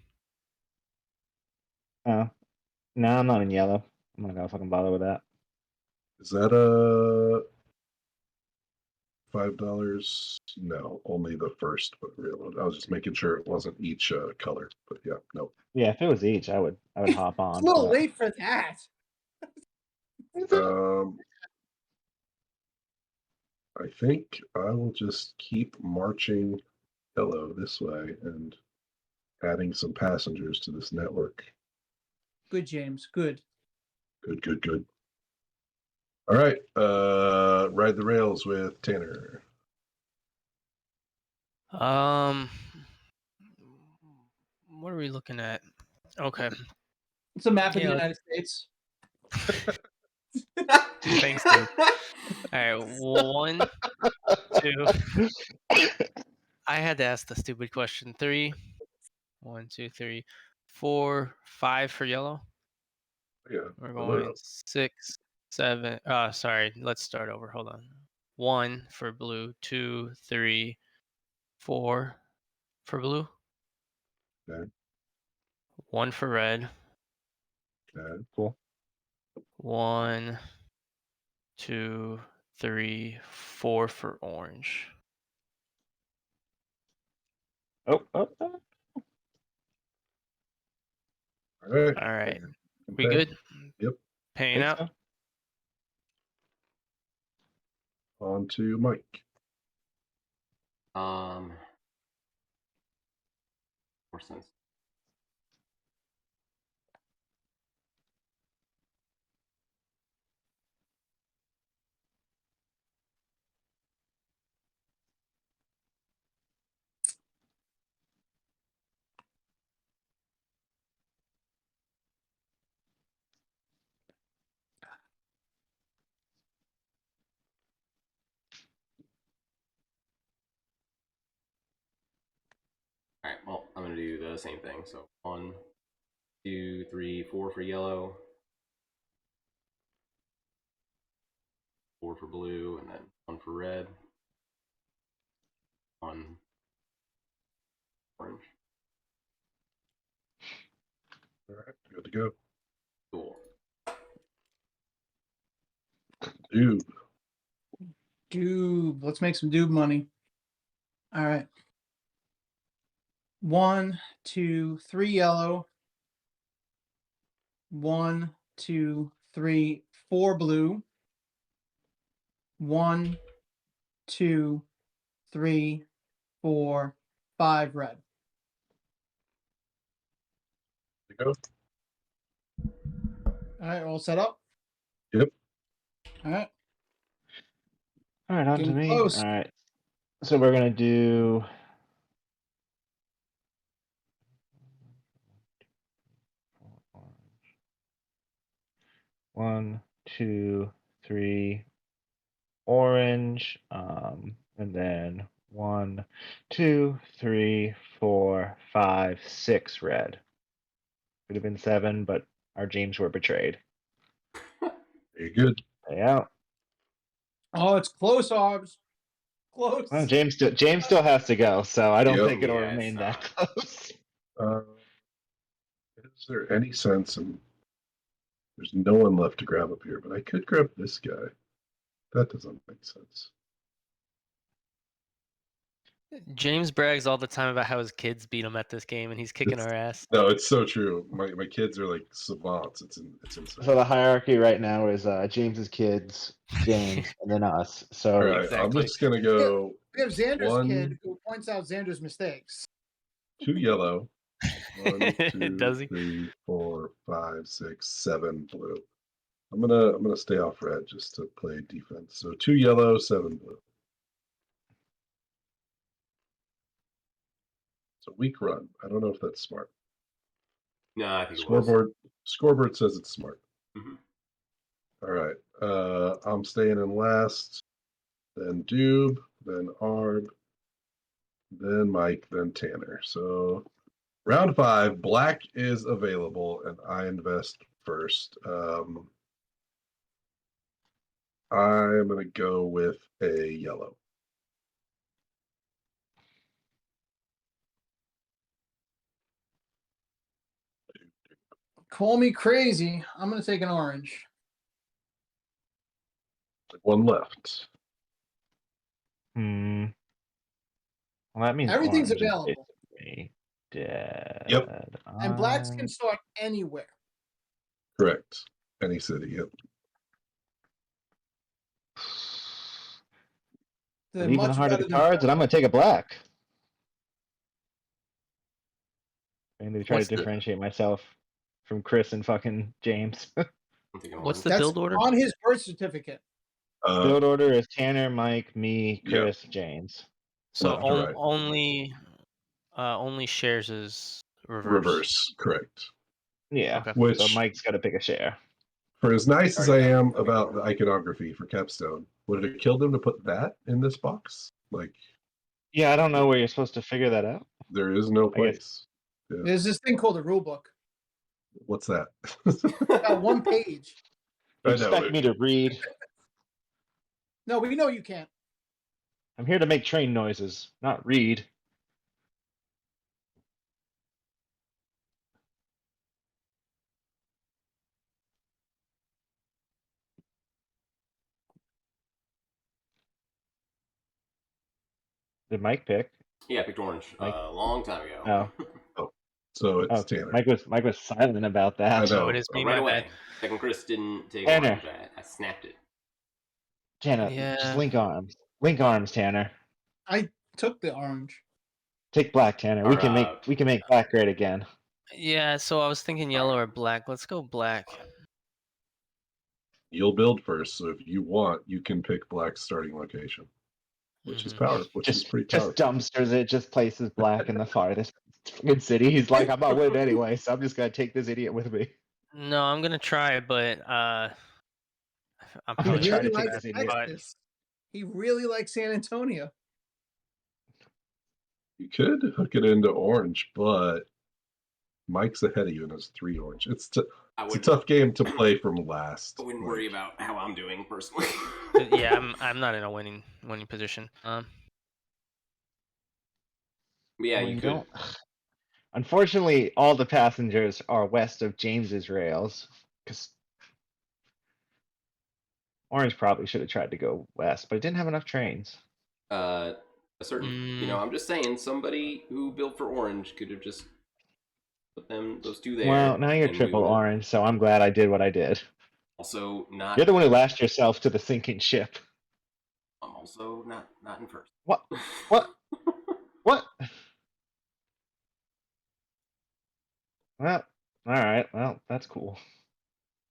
Oh, no, I'm not in yellow. I'm not gonna fucking bother with that. Is that a $5? No, only the first. But real. I was just making sure it wasn't each color. But yeah, no. Yeah, if it was each, I would hop It's on. a little but- late for that. I think I will just keep marching yellow this way and Adding some passengers to this network. Good, James. Good. Good. All right. Ride the rails with Tanner. What are we looking at? Okay. It's a map of the Yeah, United States. thanks, dude. All right, 1, 2. I had to ask the stupid question. 3. 1, 2, 3, 4, 5 for yellow. Yeah. We're blue. going 6, 7. Sorry. Let's start over. Hold on. 1 for blue. 2, 3, 4 for blue. Okay. 1 for red. Okay. Cool. 1, 2, 3, 4 for orange. Oh. All right. All right. Tanner, We okay. good? Yep. Paying Think out. so. On to Mike. More sense. All right. Well, I'm gonna do the same thing. So 1, 2, 3, 4 for yellow, 4 for blue, and then 1 for red, 1 orange. All right. Good to go. Cool. Dude. Doob. Let's make some doob money. All right. 1, 2, 3 yellow. 1, 2, 3, 4 blue. 1, 2, 3, 4, 5 red. Good to go. All right, all set up. Yep. All right. All right, on to Getting me. close. All right. So we're gonna do. One, 2, 3, orange, and then 1, 2, 3, 4, 5, 6 red. Could have been 7, but our James were betrayed. Very good. Stay out. Oh, it's close, Hobbs. Close. Well, James still has to go, so I don't Yep. think it'll Yeah, it's remain that not. close. Is there any sense in? There's no one left to grab up here, but I could grab this guy. That doesn't make sense. James brags all the time about how his kids beat him at this game, and he's kicking It's- our ass. No, it's so true. My kids are like savants. It's insane. So the hierarchy right now is James's kids, James, and then us. So All right, I'm Exactly. just gonna go We have Xander's 1, kid who points out Xander's mistakes. 2 yellow. 1, 2, Does he? 3, 4, 5, 6, 7 blue. I'm gonna stay off red just to play defense. So 2 yellow, 7 blue. It's a weak run. I don't know if that's smart. No, I think it was. Scoreboard says it's smart. Mhm. All right. I'm staying in last, then Doob, then Arb, then Mike, then Tanner. So round 5, black is available, and I invest first. I'm gonna go with a yellow. Call me crazy. I'm going to take an orange. One left. Well, that means Everything's orange is available. basically dead. Yep. And blacks I'm- can start anywhere. Correct. Any city. Yep. They're Believe in the much heart of better the than cards, and I'm gonna take a black. And to try What's to the- differentiate myself from Chris and fucking James. I'm thinking What's orange. the That's build order? on his birth certificate. Build order is Tanner, Mike, me, Yeah. Chris, James. So left to right. only shares is reverse. Reverse, correct. Yeah. Okay. Which, So Mike's got to pick a share. for as nice as I Already done. am about the iconography for Capstone, would it have killed him to put that in this box? Like, Yeah, I don't know where you're supposed to figure that out. there is no I guess- place. Yeah. There's this thing called a rule book. What's that? Got one page. You I know expect it. me to read. No, we know you can't. I'm here to make train noises, not read. Did Mike pick? Yeah, I picked orange Mike? a long time ago. So it's Okay. Tanner. Mike was silent about that. I So know. it is me. right My away. bad. Second Chris didn't take Tanner. orange. I snapped it. Tanner, Yeah. just link arms. Link arms, Tanner. I took the orange. Take black, Tanner. We can make black great again. Yeah. So I was thinking yellow or black. Let's go black. You'll build first, so if you want, you can pick Black's starting location, which is pretty Just powerful. dumpsters it, just places black in the farthest fucking city. He's like, I'm not winning anyway, so I'm just gonna take this idiot with me. No, I'm gonna try, but I'm I'm He gonna probably try really to take likes this idiot. Texas. He really likes San Antonio. You could hook it into orange, but Mike's ahead of you and has 3 orange. It's I a would. tough game to play from last. I wouldn't Like, worry about how I'm doing personally. yeah, I'm not in a winning position. Yeah, Well, you you could. don't. Unfortunately, all the passengers are west of James's rails, because Orange probably should have tried to go west, but it didn't have enough trains. A certain, I'm just saying, somebody who built for orange could have just put those two there. Well, now you're and we triple would've- orange, so I'm glad I did what I did. Also, not. You're the one who lashed yourself to the sinking ship. I'm also not in first. What? What? What? Well, all right. Well, that's cool.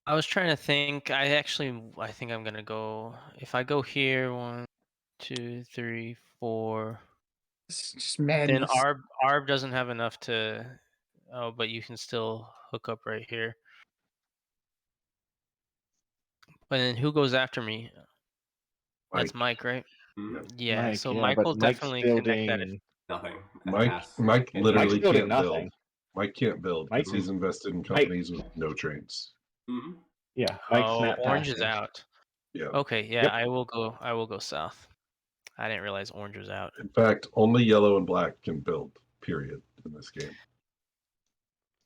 I was trying to think. I think I'm gonna go. If I go here, 1, 2, 3, 4. It's just Then madness. Arb doesn't have enough to. Oh, but you can still hook up right here. But then who goes after me? That's Mike, right? Mhm. Yeah. Mike, so yeah, Mike but will Mike's definitely connect that. building. Nothing. Mike Mike's literally building can't nothing. build. Mike can't build because Mike- he's invested in companies with no trains. Mm-hmm. Yeah, Mike's Oh, not orange is passing. out. Yeah. Okay, yeah, Yep. I will go south. I didn't realize orange was out. In fact, only yellow and black can build, period, in this game.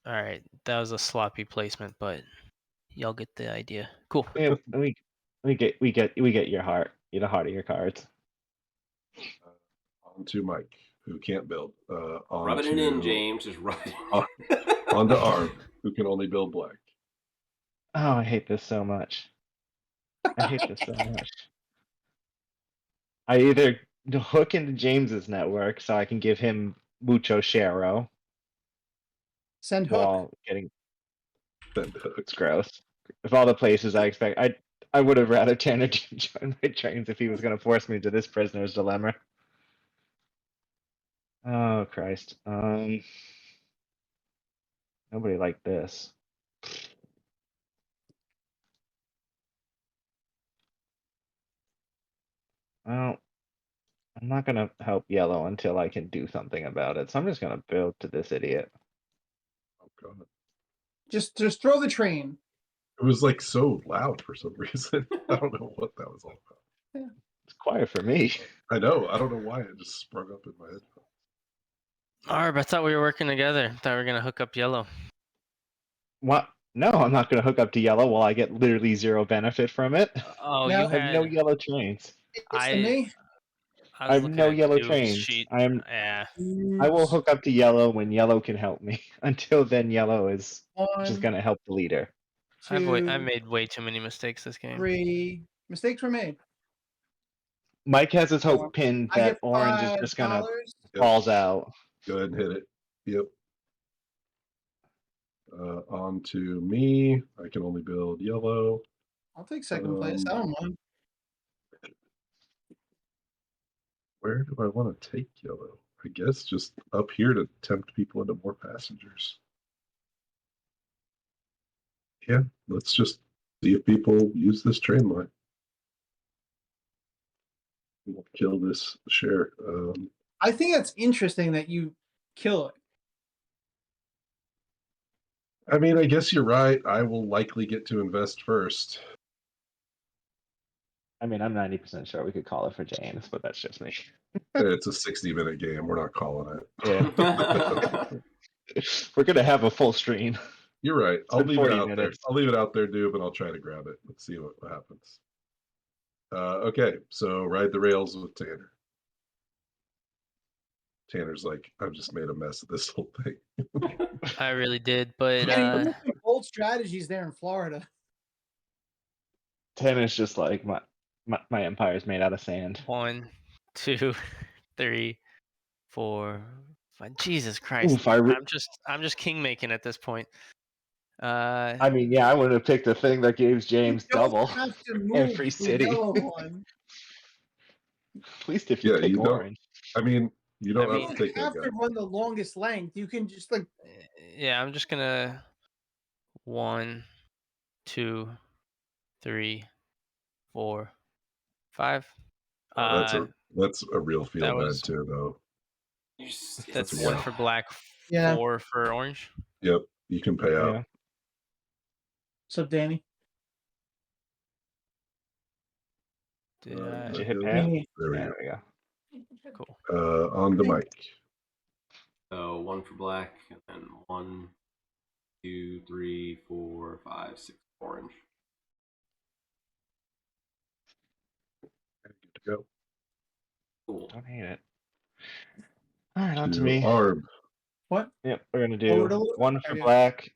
All right, that was a sloppy placement, but y'all get the idea. Cool. Yeah, we get your heart. You're the heart of your cards. On to Mike, who can't build. Rubbing it in, James. Just rub it in. On to Arb, who can only build black. Oh, I hate this so much. I hate this so much. I either hook into James's network so I can give him mucho shero Send hook. while getting Then it's gross. Of all the places I expect, I would have rather Tanner join my trains if he was going to force me into this prisoner's dilemma. Oh Christ! Nobody liked this. Well, I'm not gonna help yellow until I can do something about it. So I'm just gonna build to this idiot. Oh god. Just throw the train. It was like so loud for some reason. I don't know what that was all about. It's quiet for me. I know. I don't know why it just sprung up in my head. Arb, I thought we were working together. I thought we were gonna hook up yellow. What? No, I'm not gonna hook up to yellow while I get literally zero benefit from it. Oh, Now- you I have had. no yellow trains. It's I- to me. I I was have looking no at yellow Duke's trains. sheet. I'm. Yeah. I will hook up to yellow when yellow can help me. Until then, yellow is just One, gonna help the leader. I two, made way too many mistakes this game. 3. Mistakes were made. Mike has his hope pinned I that get orange is just gonna $5. Yep. falls out. Go ahead and hit it. Yep. On to me. I can only build yellow. I'll take second place. I don't mind. Where do I want to take yellow? I guess just up here to tempt people into more passengers. Yeah, let's just see if people use this train line. We'll kill this share. I think that's interesting that you kill it. I mean, I guess you're right. I will likely get to invest first. I mean, I'm 90% sure we could call it for James, but that's just me. It's a 60-minute game. We're not calling it. Yeah. We're gonna have a full stream. You're right. I'll been leave it 40 out minutes. there. I'll leave it out there, Doob, and I'll try to grab it. Let's see what happens. Okay, so ride the rails with Tanner. Tanner's like, I've just made a mess of this whole thing. I really did, but Danny, look at bold strategies there in Florida. Tanner's just like my empire's made out of sand. 1, 2, 3, 4, 5. Jesus Christ! Oof, I'm just king making at this point. I mean, yeah, I would have picked the thing that gives James You don't double have to move every the city. yellow one. At least if you Yeah, pick you don't. orange. I mean, you don't I have mean- to You take don't that have to guy. run the longest length. You can just like Yeah, I'm just gonna 1, 2, 3, 4, 5. Oh, that's a real feel that bad was- too, though. That's Yeah. 1 for black, Yeah. 4 for orange. Yep, you can pay out. Yeah. what's up, Danny? Did Did you I? hit There payout? Me. we Yeah, go. there we go. Cool. On the mic. So 1 for black, and then 1, 2, 3, 4, 5, 6 orange. Good to go. Cool. Don't hate it. All right, on to To me. Arb. What? Yep, we're gonna Forward a do little? 1 for Okay. black,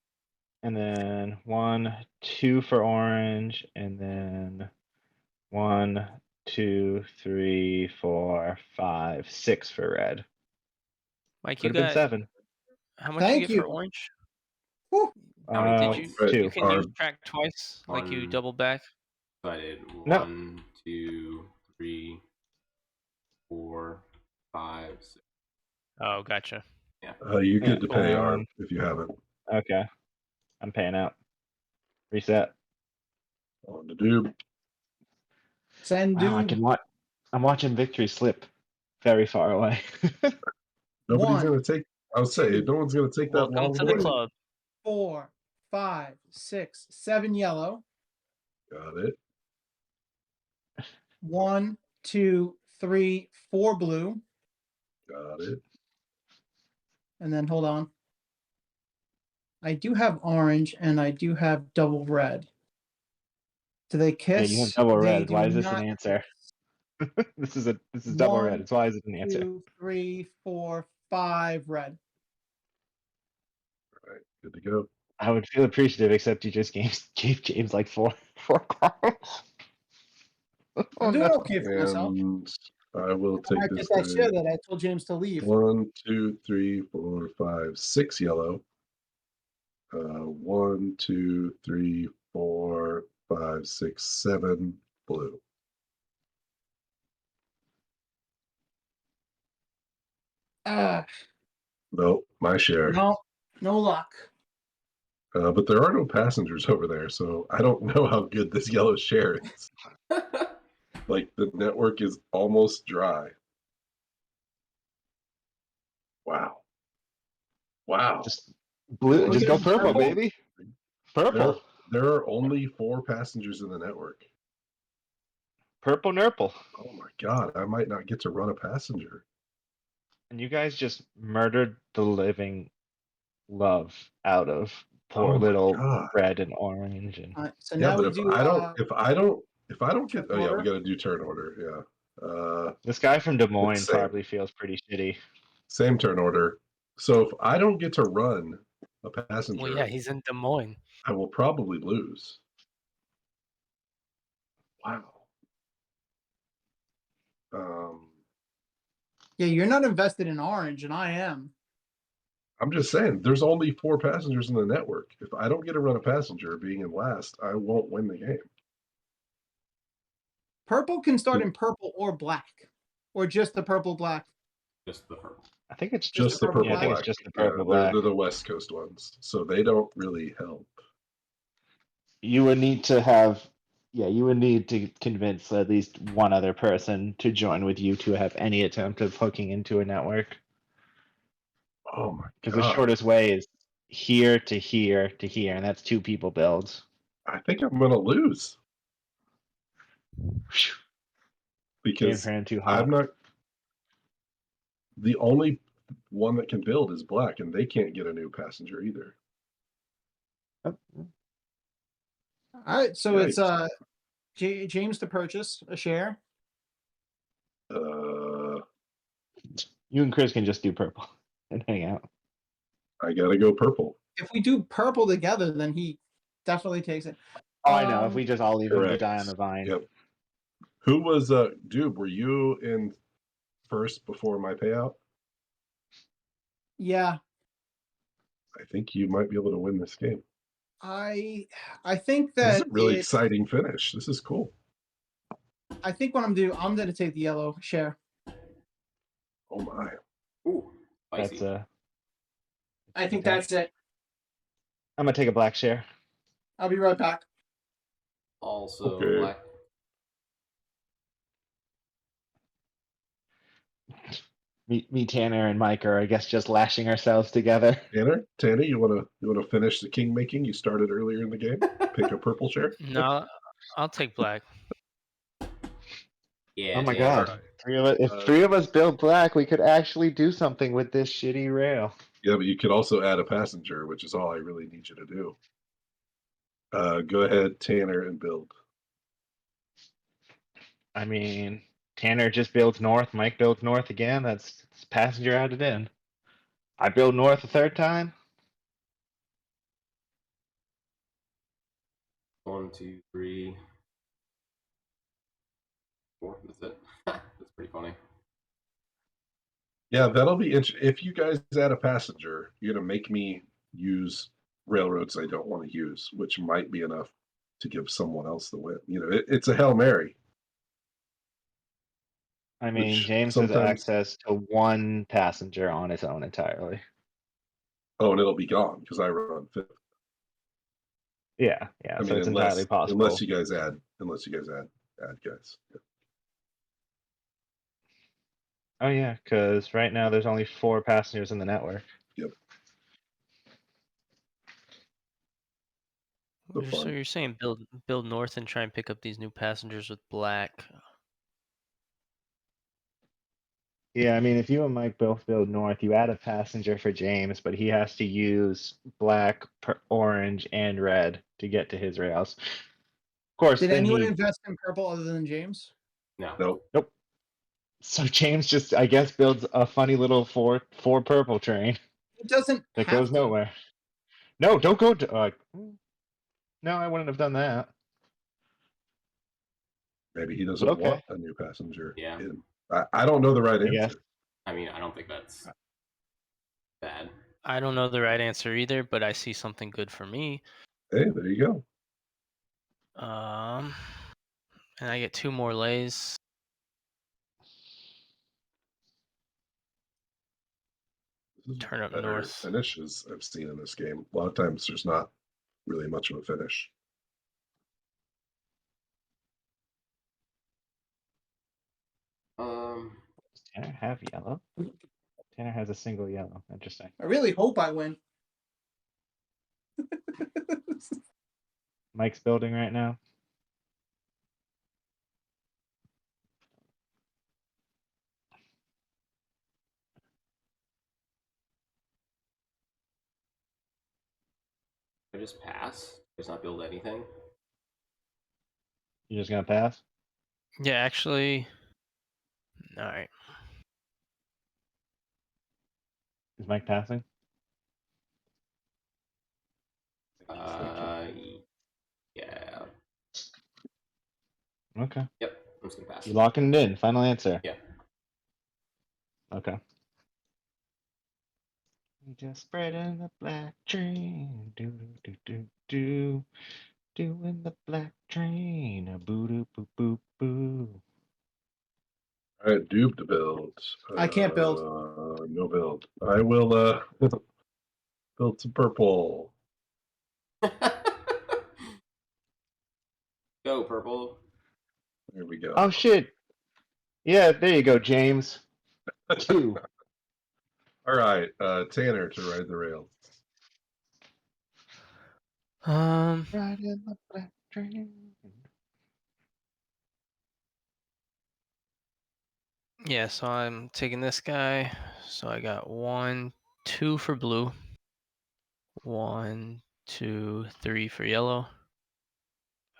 and then 1, 2 for orange, and then 1, 2, 3, 4, 5, 6 for red. Mike, Could you have been got 7. how much Thank you get you. for orange? Whew. How many Did points? Right. 2. You can use Arb. track twice, like you One. double back. So I did No. 1, 2, 3, 4, 5, 6. Oh, gotcha. You're good to Yeah, pay, Arb, if you haven't. Okay, I'm paying out. Reset. On the Doob. Send Wow, I dude. can watch. I'm watching victory slip very far away. Nobody's One, going to take, I would say, two, no one's going to take that Welcome long to the away. club. 4, 5, 6, 7 yellow. Got it. 1, 2, 3, 4 blue. Got it. And then hold on. I do have orange and I do have double red. Do they Yeah, kiss? you have double They red. do Why is this an not answer? kiss. This is double red. 1, It's why is it an answer? 2, 3, 4, 5 red. All right. Good to go. I would feel appreciative, except you just gave James like four cards. I'm doing okay for myself. And I will I take might this get that share thing. that I told James to leave. 1, 2, 3, 4, 5, 6 yellow. 1, 2, 3, 4, 5, 6, 7 blue. Nope, my share. No luck. But there are no passengers over there, so I don't know how good this yellow share is. Like, the network is almost dry. Wow. Just blue. Look Just at go the purple, purple. baby. Purple. There are only 4 passengers in the network. Purple nurple. Oh my god, I might not get to run a passenger. And you guys just murdered the living love out of poor Oh my little God. red and orange. And So Yeah, now but we if do. I don't get, turn oh yeah, we order? got to do turn order. Yeah. this guy from Des Moines same. probably feels pretty shitty. Same turn order. So if I don't get to run a passenger, Well, yeah, he's in Des Moines. I will probably lose. Wow. Yeah, you're not invested in orange, and I am. I'm just saying, there's only 4 passengers in the network. If I don't get to run a passenger being in last, I won't win the game. Purple can start in purple or black, or just the purple black. Just the purple. I think it's Just the purple purple I think black. it's just the Yeah, purple black. they're the West Coast ones, so they don't really help. You would need to have, you would need to convince at least one other person to join with you to have any attempt of hooking into a network. Oh my Because the god! shortest way is here to here to here, and that's 2 people builds. I think I'm gonna lose James because ran too hot. I'm not the only one that can build is black, and they can't get a new passenger either. Oh, All right, so it's Yikes. James to purchase a share. you and Chris can just do purple and hang out. I gotta go purple. If we do purple together, then he definitely takes it. Oh, I know. If we just all leave him to Correct. die on the vine. Yep. Who was dude? Were you in first before my payout? Yeah, I think you might be able to win this game. I think This is that a really exciting finish. This is cool. I think what I'm gonna take the yellow share. Oh my! Ooh, spicy. That's I think Okay. that's it. I'm gonna take a black share. I'll be right back. Also Okay. black. Me, Tanner, and Mike are, I guess, just lashing ourselves together. Tanner, you wanna finish the king making you started earlier in the game? Pick a purple share. No, I'll take black. Yeah. Oh my Tanner. god! If 3 of us build black, we could actually do something with this shitty rail. Yeah, but you could also add a passenger, which is all I really need you to do. Go ahead, Tanner, and build. I mean, Tanner just builds north. Mike builds north again. That's passenger added in. I build north a 3rd time. 1, 2, 3, 4. That's it. That's pretty funny. Yeah, that'll be interesting. If you guys add a passenger, you're gonna make me use railroads I don't want to use, which might be enough to give someone else the win. You know, it's a Hail Mary. I mean, Which James has sometimes, access to 1 passenger on his own entirely. oh, and it'll be gone because I run fifth. Yeah, I so mean, it's entirely possible. unless you guys add guys. Yeah. Oh yeah, because right now there's only 4 passengers in the network. Yep. So fun. you're saying build north and try and pick up these new passengers with black. Yeah, I mean, if you and Mike both build north, you add a passenger for James, but he has to use black, orange, and red to get to his rails. Of course, Did then anyone he. invest in purple other than James? No. Nope. So James just, I guess, builds a funny little four purple train It doesn't that have goes to. nowhere. No, don't go to. No, I wouldn't have done that. Maybe he doesn't But okay. want a new passenger. Yeah. In. I don't know the right I guess. answer. I mean, I don't think that's bad. I don't know the right answer either, but I see something good for me. Hey, there you go. And I get 2 more lays. This is Turn up better north. finishes I've seen in this game. A lot of times there's not really much of a finish. Does Tanner have yellow? Tanner has a single yellow. Interesting. I really hope I win. Mike's building right now. I just pass. Just not build anything. You just gonna pass? Yeah, actually. All right. Is Mike passing? Yeah. Okay. Yep. I'm just gonna pass. You locking it in? Final answer. Yeah. Okay. We just spreading the black train. Do do do do. Doing the black train. A boo doo boo boo boo. All right, Doob to build. I can't build. No build. I will build some purple. Go purple. There we go. Oh shit. Yeah, there you go, James. 2. All right, Tanner to ride the rails. Riding the black train. Yeah, so I'm taking this guy. So I got 1, 2 for blue. 1, 2, 3 for yellow.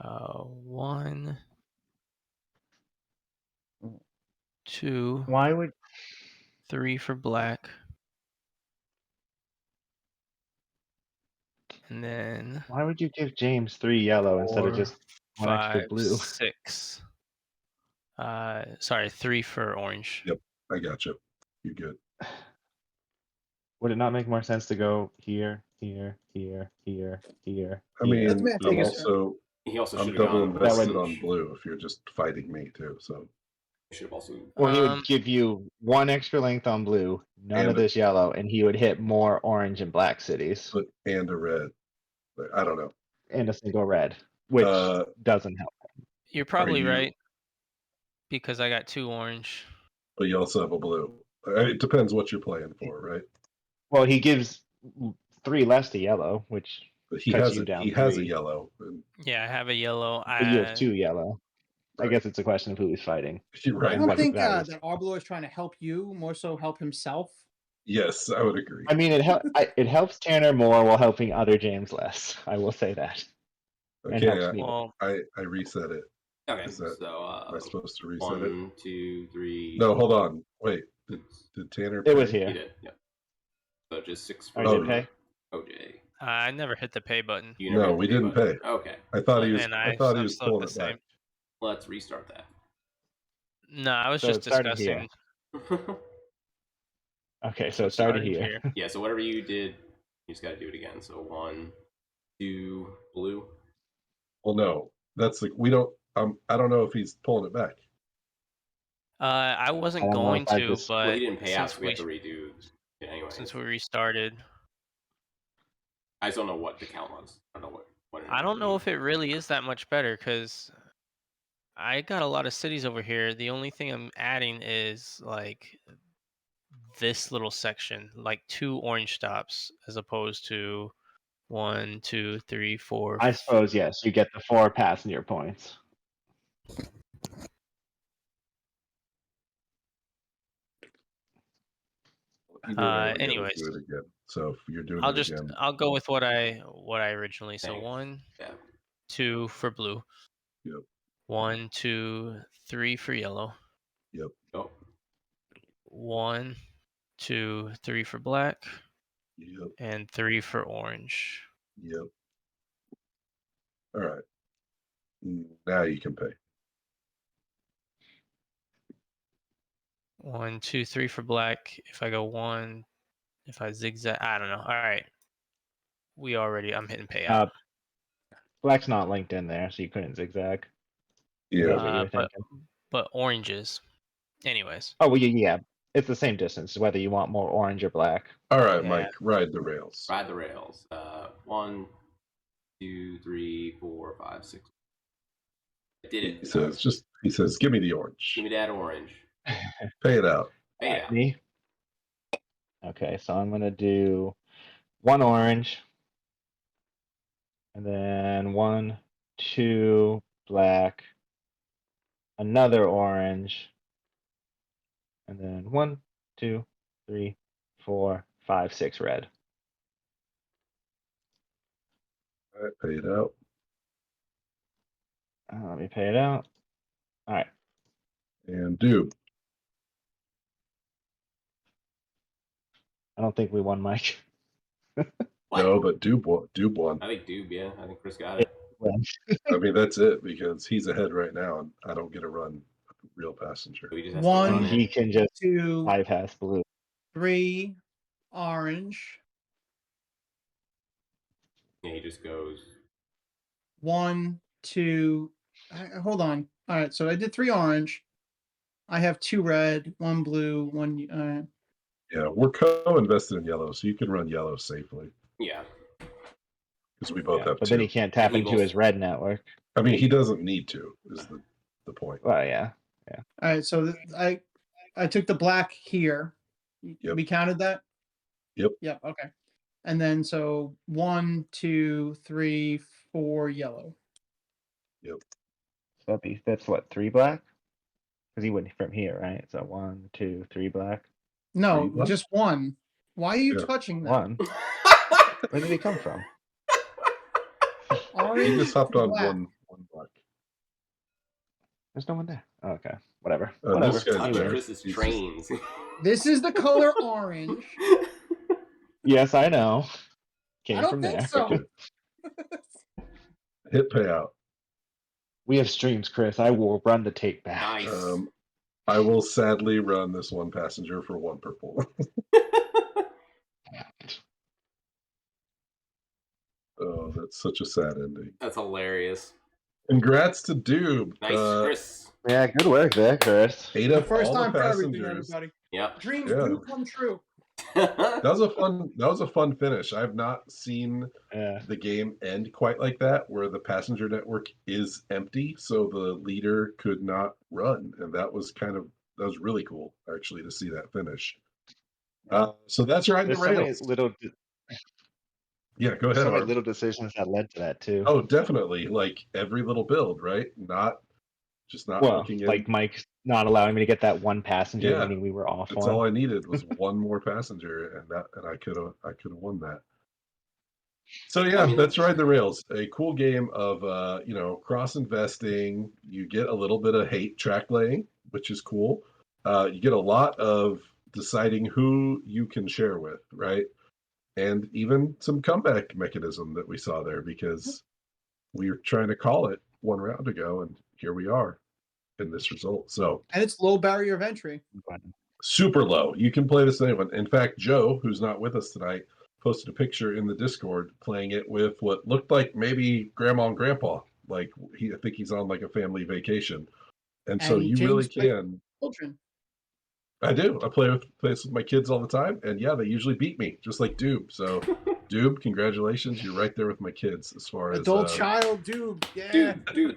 1, 2, Why would 3 for black. And then you give James 3 yellow instead of 4, just 1 extra 5, blue? 6. Sorry, 3 for orange. Yep, I got you. You good? Would it not make more sense to go here, here, here, here, here? I here, mean, May I take I'm a here? turn? also He also I'm should have double gone invested would- on blue. If you're just fighting me too, so Should have also. Well, he Um, would give you 1 extra length on blue, none And of this yellow, and he would hit more orange and black cities but and a red. I don't know. and a single red, which doesn't help. You're probably you- right because I got 2 orange. But you also have a blue. It depends what you're playing for, right? Well, he gives 3 less to yellow, which But he cuts has you a down he has a 3. yellow. And Yeah, I have a yellow. But you have 2 yellow. I Right. guess it's a question of who he's fighting. You're I right. don't what think values. that Arbor is trying to help you, more so help himself. Yes, I would agree. I mean, it helps Tanner more while helping other James less. I will say that. And Okay, helps me. Well, I reset it. Okay, Is that- so Am I supposed to reset it? 1, 2, 3. No, hold on. Wait, did Tanner pay? It was He here. did. Yeah. So just 6 for I did Oh, pay. OJ. I never hit the pay button. You never No, hit the we pay didn't button. pay. Okay, I thought he was. And I thought he I'm was still at pulling the it back. same. let's restart that. No, I was So just it started here. discussing. Okay, so it started here. Yeah, so whatever you did, you just got to do it again. So 1, 2, blue. Well, no, that's like we don't. I don't know if he's pulling it back. I I wasn't don't know going if I to, just- but Well, he didn't pay out, since so we have to redo it anyway. since we restarted, I just don't know what the count was. I don't know what I don't know if it really is that much better because I got a lot of cities over here. The only thing I'm adding is like this little section, like 2 orange stops, as opposed to 1, 2, 3, 4. I suppose, yes, you get the 4 passenger points. Either way, we're gonna Anyways, do it again. So if you're doing I'll it just again, I'll go with what I originally. So Thanks. 1, Yeah. 2 for blue. Yep. 1, 2, 3 for yellow. Yep. Oh, 1, 2, 3 for black, Yep. and 3 for orange. Yep. All right. Now you can pay. 1, 2, 3 for black. If I go 1, if I zigzag, I don't know. All right, I'm hitting payout. Black's not linked in there, so you couldn't zigzag. Yeah. That's what you were but thinking. oranges. Anyways, Oh, well, yeah. It's the same distance, whether you want more orange or black. All right, Yeah. Mike, ride the rails. ride the rails. 1, 2, 3, 4, 5, 6. I did it. He says, give me the orange. Give me that orange. Pay it out. Pay it out. Me? Okay, so I'm gonna do 1 orange, and then 1, 2 black, another orange, and then 1, 2, 3, 4, 5, 6 red. All right, pay it out. Let me pay it out. All right. And do. I don't think we won, Mike. What? No, but Doob won. I think Doob, yeah. I think Chris got it. I mean, that's it because he's ahead right now, and I don't get to run real passenger. So he just has to 1, And run he it. can just 2, bypass blue. 3, orange. Yeah, he just goes. 1, 2. Hold on. All right, so I did 3 orange. I have 2 red, 1 blue, 1. Yeah, we're co-invested in yellow, so you can run yellow safely Yeah. because we both have But 2. then he can't tap He into will- his red network. I mean, he doesn't need to. Is the point? Well, yeah. All right, so I took the black here. Yep. We counted that. Yep. Yep. Okay. And then so 1, 2, 3, 4 yellow. So that's what, 3 black? Because he went from here, right? So 1, 2, 3 black. No, 3 black? just 1. Why are you Yeah. touching that? 1. Where did he come from? Orange. He just hopped on black. one black. There's no one there. Oh, okay, whatever. This Whatever. guy's Touch there. Chris's He's trains. This is the color orange. Yes, I know. I Came don't from think there. so. Hit payout. We have streams, Chris. I will run the tape back. Nice. I will sadly run this one passenger for 1 purple. Oh, that's such a sad ending. That's hilarious. Congrats to Doob. Nice, Chris. Yeah, good work there, Chris. Ate The up first all time the for everything, passengers. everybody. Yep. Dreams Yeah. do come true. That was a fun finish. I've not seen Yeah. the game end quite like that, where the passenger network is empty, so the leader could not run, and that was really cool actually to see that finish. So that's right. There's The so many rails. little, Yeah, go ahead. so many Harv. little decisions that led to that too. Oh, definitely. Like every little build, right? Not well, looking in. like Mike not allowing me to get that one passenger, Yeah, meaning we were off That's one. all I needed was one more passenger, and I could have won that. So yeah, that's Ride the Rails. A cool game of cross investing. You get a little bit of hate track laying, which is cool. You get a lot of deciding who you can share with, right? And even some comeback mechanism that we saw there, because we were trying to call it one round ago, and here we are in this result. So, and it's low barrier of entry. Super low. You can play this with anyone. In fact, Joe, who's not with us tonight, posted a picture in the Discord playing it with what looked like maybe grandma and grandpa. Like I think he's on like a family vacation, and so you James really can. Children. I do. I play with my kids all the time, and yeah, they usually beat me, just like Doob. So, Doob, congratulations, you're right there with my kids as far Adult as child, dude. Yeah. Dude.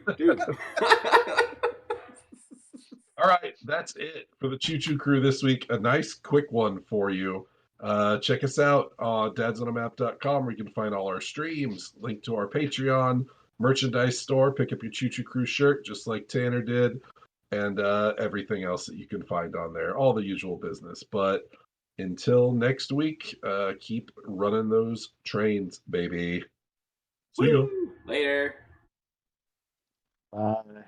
All right, that's it for the Choo Choo Crew this week. A nice quick one for you. Check us out on dadsonaMap.com where you can find all our streams, link to our Patreon, merchandise store, pick up your Choo Choo Crew shirt just like Tanner did, and everything else that you can find on there, all the usual business. But until next week, keep running those trains, baby. See you. Later. Bye.